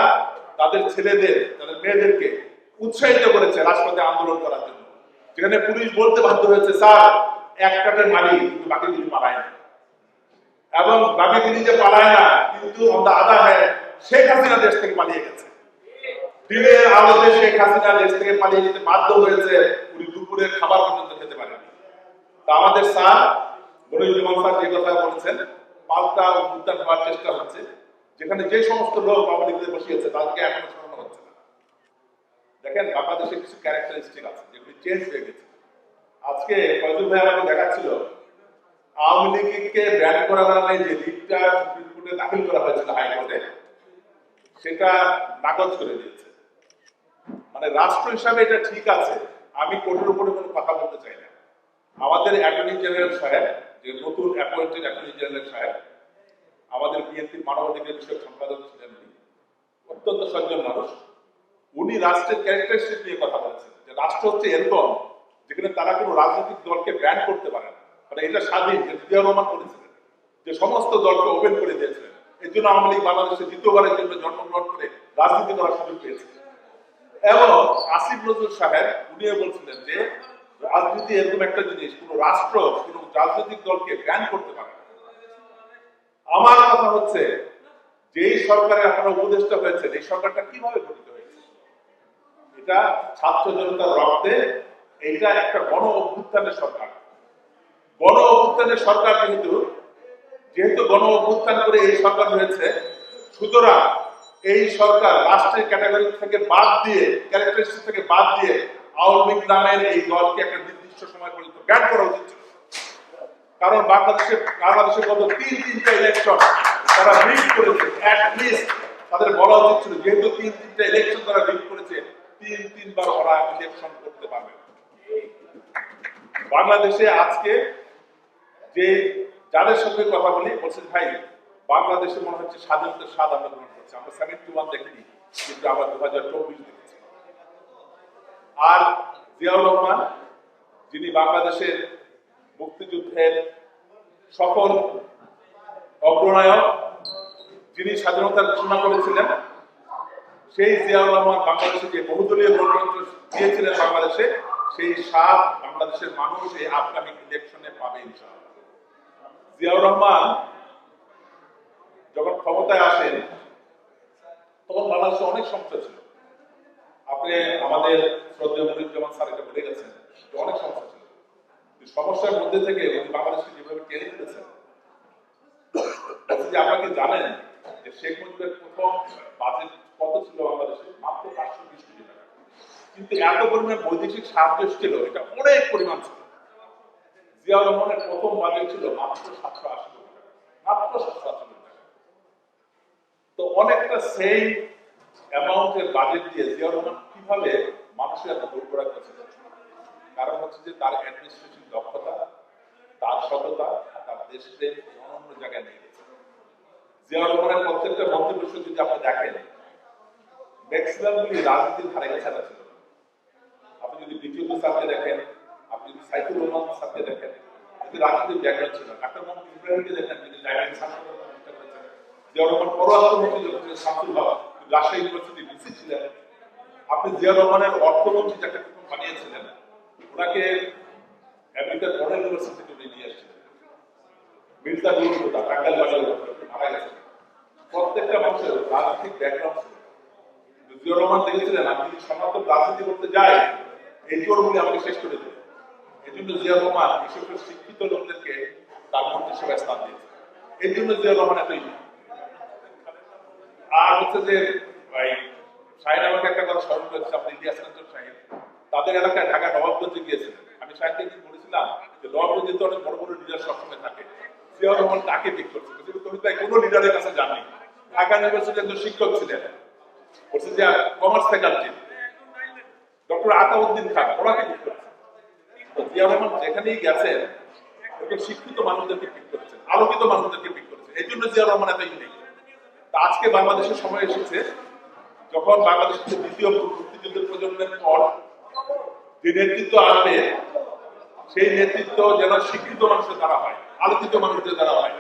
তাদের ছেলেদের, তাদের মেয়েদেরকে উৎসাহিত করেছে রাজপথে আন্দোলন করার জন্য। যেখানে পুলিশ বলতে বাধ্য হয়েছে স্যার এক কাটের মালিক, কিন্তু বাকিগুলি পালায় না, এবং বাকিগুলি যে পালায় না কিন্তু আদা হয় শেখ হাসিনা দেশ থেকে পালিয়ে গেছে। দিনের আলোতে শেখ হাসিনা দেশ থেকে পালিয়ে যেতে বাধ্য হয়েছে, উনি দুপুরের খাবার পর্যন্ত খেতে পারেন। তা আমাদের স্যার মনিরুজ্জামান স্যার যে কথা বলেছেন, পাল্টা উত্থান হওয়ার চেষ্টা হচ্ছে। যেখানে যে সমস্ত লোক আওয়ামী লীগের বসিয়েছে তাদেরকে এখনো সরানো হচ্ছে না। দেখেন বাংলাদেশে কিছু ক্যারেক্টারিস্টিক আছে যেগুলি চেঞ্জ হয়ে গেছে। আজকে ফয়জুল ভাই আমাকে দেখাচ্ছিল আওয়ামী লীগকে ব্যান করার নামে যে রিটটা সুপ্রিম কোর্টে দাখিল করা হয়েছিল হাইকোর্টে, সেটা নাকচ করে দিয়েছে। মানে রাষ্ট্র হিসাবে এটা ঠিক আছে, আমি কোর্টের উপরে কোনো কথা বলতে চাই না। আমাদের অ্যাটর্নি জেনারেল সাহেব, যে নতুন অ্যাপয়েন্টেড অ্যাটর্নি জেনারেল সাহেব, আমাদের বিএনপির মানবাধিকার বিষয়ক সম্পাদক ছিলেন, অত্যন্ত সজ্জন মানুষ। উনি রাষ্ট্রের ক্যারেক্টারিস্টিক নিয়ে কথা বলেছেন যে রাষ্ট্র হচ্ছে এরকম যেখানে তারা কোনো রাজনৈতিক দলকে ব্যান করতে পারে না। মানে এটা স্বাধীন, যে জিয়াউর রহমান করেছিলেন, যে সমস্ত দলকে ওপেন করে দিয়েছিলেন। এই জন্য আওয়ামী লীগ বাংলাদেশে দ্বিতীয়বারের জন্য জন্মগ্রহণ করে রাজনীতি করার সুযোগ পেয়েছে। এবং আসিফ নজরুল সাহেব উনিও বলছিলেন যে রাজনীতি এরকম একটা জিনিস, কোনো রাষ্ট্র কোনো রাজনৈতিক দলকে ব্যান করতে পারে না। আমার কথা হচ্ছে যেই সরকারের আপনারা উপদেষ্টা হয়েছে, এই সরকারটা কিভাবে গঠিত হয়েছে? এটা ছাত্র জনতার রক্তে, এইটা একটা গণ অভ্যুত্থানের সরকার। গণ অভ্যুত্থানের সরকার যেহেতু গণ অভ্যুত্থান করে এই সরকার হয়েছে, সুতরাং এই সরকার রাষ্ট্রের ক্যাটাগরি থেকে বাদ দিয়ে, ক্যারেক্টারিস্টিক থেকে বাদ দিয়ে আওয়ামী লীগ নামের এই দলকে একটা নির্দিষ্ট সময় পর্যন্ত ব্যান করা উচিত ছিল। কারণ বাংলাদেশের গত তিনটা ইলেকশন তারা লিড করেছে। অ্যাটলিস্ট তাদের বলা উচিত ছিল, যেহেতু তিনটা ইলেকশন তারা লিড করেছে, তিনবার ওরা ইলেকশন করতে পারবে। বাংলাদেশে আজকে যে যাদের সঙ্গে কথা বলি বলছেন ভাই বাংলাদেশে মনে হচ্ছে স্বাধীনতার স্বাদ আমরা গ্রহণ করছি। আমরা 71 দেখিনি, কিন্তু আমরা 2024 দেখেছি। আর জিয়াউর রহমান, যিনি বাংলাদেশের মুক্তিযুদ্ধের সফল অগ্রনায়ক, যিনি স্বাধীনতার ঘোষণা করেছিলেন, সেই জিয়াউর রহমান বাংলাদেশে যে বহুদলীয় গণতন্ত্র দিয়েছিলেন বাংলাদেশে, সেই স্বাদ বাংলাদেশের মানুষ এই আপকামিং ইলেকশনে পাবে ইনশাআল্লাহ। জিয়াউর রহমান যখন ক্ষমতায় আসেন তখন বাংলাদেশে অনেক সমস্যা ছিল। আপনি আমাদের শ্রদ্ধেয় মনিরুজ্জামান স্যার এটা বলে গেছেন, অনেক সমস্যা ছিল। সমস্যার মধ্যে থেকে বাংলাদেশকে যেভাবে টেনে দিতেছেন, যে আপনারা কি জানেন যে শেখ মুজিবের প্রথম বাজেট কত ছিল বাংলাদেশে? মাত্র 520 কোটি টাকা। কিন্তু এত পরিমাণ বৈদেশিক সাহায্য ছিল, এটা অনেক পরিমাণ ছিল। জিয়াউর রহমানের প্রথম বাজেট ছিল মাত্র 780 কোটি টাকা, মাত্র 780 কোটি টাকা। তো অনেকটা সেই অ্যামাউন্টের বাজেট দিয়ে জিয়াউর রহমান কিভাবে মানুষের এত দূর করা করেছে? কারণ হচ্ছে যে তার অ্যাডমিনিস্ট্রেশন দক্ষতা, তার সততা, তার দেশপ্রেম অনন্য জায়গায় নিয়ে গেছে। জিয়াউর রহমানের প্রত্যেকটা মন্তব্য যদি আপনি দেখেন, ম্যাক্সিমামগুলি রাজনীতির ধারে কাছে ছিল। আপনি যদি দ্বিতীয় স্যারকে দেখেন, আপনি যদি সাইফুর রহমান স্যারকে দেখেন, যদি রাজনীতির ব্যাকগ্রাউন্ড ছিল, ডাক্তার মোহাম্মদ ইব্রাহিমকে দেখেন, তিনি ডাইরেক্ট শাসন করার চেষ্টা করেছেন। জিয়াউর রহমান পররাষ্ট্রমন্ত্রী যখন ছিলেন শামসুল হক, রাজশাহী ইউনিভার্সিটি ভিসি ছিলেন। আপনি জিয়াউর রহমানের অর্থমন্ত্রী যাকে প্রথম বানিয়েছিলেন, ওনাকে আমেরিকার কর্নেল ইউনিভার্সিটি থেকে নিয়ে আসছিলেন। মির্জা নুরুল হুদা টাঙ্গাইল বাজারে মারা গেছেন। প্রত্যেকটা মানুষের রাজনৈতিক ব্যাকগ্রাউন্ড ছিল। জিয়াউর রহমান দেখেছিলেন আমি যদি সনাতন রাজনীতি করতে যাই, এই জোরগুলি আমাকে শেষ করে দেবে। এই জন্য জিয়াউর রহমান বিশেষ করে শিক্ষিত লোকদেরকে তার মন্ত্রিসভায় স্থান দিয়েছে। এই জন্য জিয়াউর রহমান এতই। আর হচ্ছে যে শাহিন আমাকে একটা কথা স্মরণ করেছে, আপনি ইলিয়াস কাঞ্চন শাহিন, তাদের এলাকায় ঢাকা নবাবগঞ্জে গিয়েছিলেন। আমি শাহিনকে বলেছিলাম যে নবাবগঞ্জে তো অনেক বড় বড় লিডার সবসময় থাকে, জিয়াউর রহমান তাকে পিক করছে। তৌহিদ ভাই কোনো লিডারের কাছে যাননি, ঢাকা ইউনিভার্সিটির একজন শিক্ষক ছিলেন, বলছে যে কমার্স ফ্যাকাল্টি ডক্টর আতাউদ্দিন খান, ওনাকে পিক করছে। জিয়াউর রহমান যেখানেই গেছেন শিক্ষিত মানুষদেরকে পিক করেছেন, আলোকিত মানুষদেরকে পিক করেছেন, এই জন্য জিয়াউর রহমান এত ইউনিক। আজকে বাংলাদেশের সময় এসেছে যখন বাংলাদেশের দ্বিতীয় মুক্তিযুদ্ধের প্রজন্মের পর যে নেতৃত্ব আসবে সেই নেতৃত্ব যেন শিক্ষিত মানুষের দ্বারা হয়, আলোকিত মানুষদের দ্বারা হয়,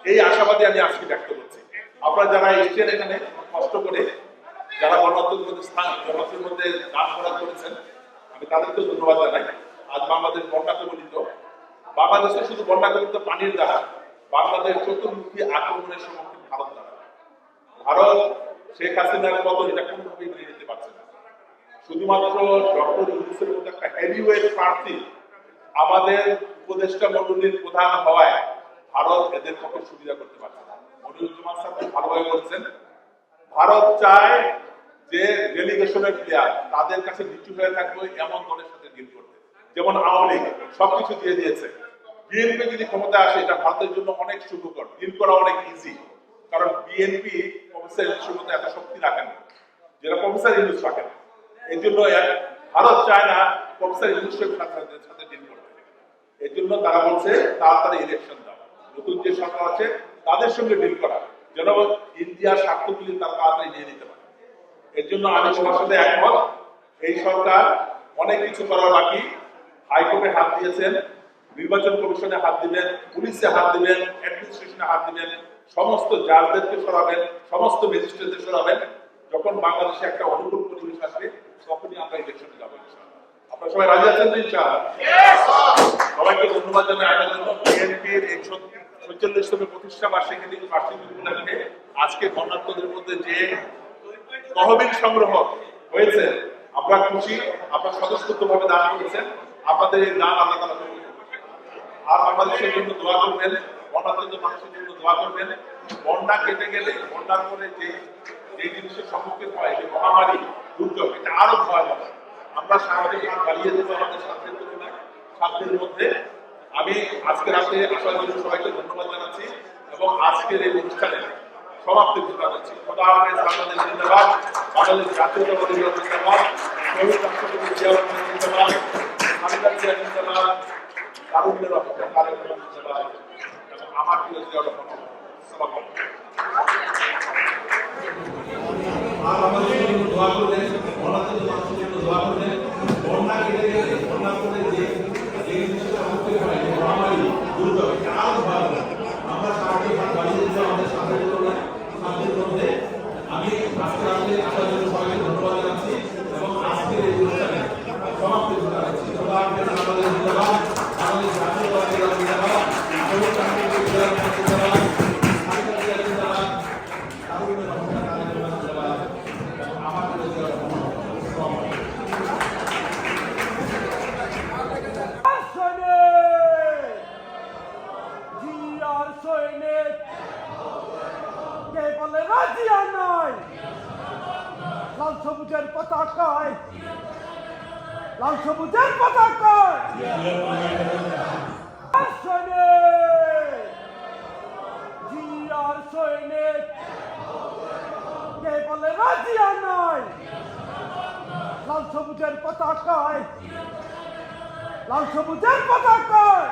এই আশাবাদী আমি আজকে ব্যক্ত করছি। আপনারা যারা এসছেন এখানে কষ্ট করে, যারা গণতন্ত্রের মধ্যে জনতার মধ্যে দান করা করেছেন, আমি তাদেরকে ধন্যবাদ জানাই। আজ বাংলাদেশ বন্যা কবলিত, বাংলাদেশে শুধু বন্যা কবলিত পানির দ্বারা, বাংলাদেশ চতুর্মুখী আক্রমণের সম্মুখীন ভারত দ্বারা। ভারত শেখ হাসিনার পতন এটা কোনোভাবেই মেনে নিতে পারছে না। শুধুমাত্র ডক্টর ইউনূসের মতো একটা হেভিওয়েট প্রার্থী আমাদের উপদেষ্টা মণ্ডলীর প্রধান হওয়ায় ভারত এদের পক্ষে সুবিধা করতে পারছে না। মনিরুজ্জামান স্যার ভালোভাবে বলছেন, ভারত চায় যে ডেলিগেশনের প্লেয়ার তাদের কাছে নিচু হয়ে থাকবে এমন দলের সাথে ডিল করতে, যেমন আওয়ামী লীগ সবকিছু দিয়ে দিয়েছে। বিএনপি যদি ক্ষমতায় আসে এটা ভারতের জন্য অনেক সুখকর, ডিল করা অনেক ইজি, কারণ বিএনপি প্রফেসর ইউনূসের মতো এত শক্তি রাখেন যেটা প্রফেসর ইউনূস রাখেন। এই জন্য ভারত চায় না প্রফেসর ইউনূসের সাথে ডিল করতে। এই জন্য তারা বলছে তাড়াতাড়ি ইলেকশন দাও, নতুন যে সরকার আছে তাদের সঙ্গে ডিল করা, যেন ইন্ডিয়ার স্বার্থগুলি তারা তাড়াতাড়ি নিয়ে নিতে পারে। এর জন্য আমি সবার সাথে একমত। এই সরকার অনেক কিছু করার বাকি। হাইকোর্টে হাত দিয়েছেন, নির্বাচন কমিশনে হাত দিবেন, পুলিশে হাত দিবেন, অ্যাডমিনিস্ট্রেশনে হাত দিবেন, সমস্ত জাজদেরকে সরাবেন, সমস্ত ম্যাজিস্ট্রেটদের সরাবেন। যখন বাংলাদেশে একটা অনুকূল পরিবেশ আসবে তখনই আমরা ইলেকশনে যাবো। আপনারা সবাই রাজি আছেন তো ইনশাআল্লাহ? সবাইকে ধন্যবাদ জানাই আসার জন্য। বিএনপির এই ৪৬তম প্রতিষ্ঠা বার্ষিকী উপলক্ষে আজকে বন্যার্তদের মধ্যে যে তহবিল সংগ্রহ হয়েছে আমরা খুশি। আপনারা স্বতঃস্ফূর্তভাবে দান করেছেন, আপনাদের এই দান আল্লাহ তাআলা কবুল করবেন। আর বাংলাদেশের জন্য দোয়া করবেন, বন্যার্ত মানুষের জন্য দোয়া করবেন। বন্যা কেটে গেলে বন্যার পরে যে জিনিসের সম্মুখীন হয়, যে মহামারী দুর্যোগ, এটা আরো ভয়াবহ। আমরা সাহায্যের হাত বাড়িয়ে দেবো আমাদের সাধ্যের তুলনায়, সাধ্যের মধ্যে। আমি আজকে রাতে আসার জন্য সবাইকে ধন্যবাদ জানাচ্ছি এবং আজকের এই অনুষ্ঠানে সমাপ্তি ঘোষণা করছি। খোদা হাফেজ। বাংলাদেশ জিন্দাবাদ, বাংলাদেশ জাতীয়তাবাদী দল জিন্দাবাদ, শহীদ রাষ্ট্রপতি জিয়াউর রহমান জিন্দাবাদ, খালেদা জিয়া জিন্দাবাদ, তারুণ্যের রহমান তারেক রহমান জিন্দাবাদ এবং আমার প্রিয় জিয়াউর রহমান। আসসালামু আলাইকুম। আর আমাদের জন্য দোয়া করবেন, বন্যার্ত মানুষের জন্য দোয়া করবেন। বন্যা কেটে গেলে বন্যার পরে যে জিনিসের সম্মুখীন হয়, যে মহামারী দুর্যোগ, এটা আরো ভয়াবহ। আমরা সাহায্যের হাত বাড়িয়ে দিতে আমাদের সাধ্যের তুলনায়, সাধ্যের মধ্যে। আমি আজকে রাতে আসার জন্য সবাইকে ধন্যবাদ জানাচ্ছি এবং আজকের এই অনুষ্ঠানে সমাপ্তি ঘোষণা করছি। খোদা হাফেজ। বাংলাদেশ জিন্দাবাদ, বাংলাদেশ জাতীয়তাবাদী দল জিন্দাবাদ, শহীদ রাষ্ট্রপতি জিয়াউর রহমান জিন্দাবাদ, খালেদা জিয়া জিন্দাবাদ, তারুণ্যের রহমান তারেক রহমান জিন্দাবাদ এবং আমার প্রিয় জিয়াউর রহমান। আসসালামু আলাইকুম। লাল সবুজের পতাকায়, লাল সবুজের পতাকায় জিয়ার সৈনিক কে বলে রাজিয়া নয়। লাল সবুজের পতাকায়, লাল সবুজের পতাকায়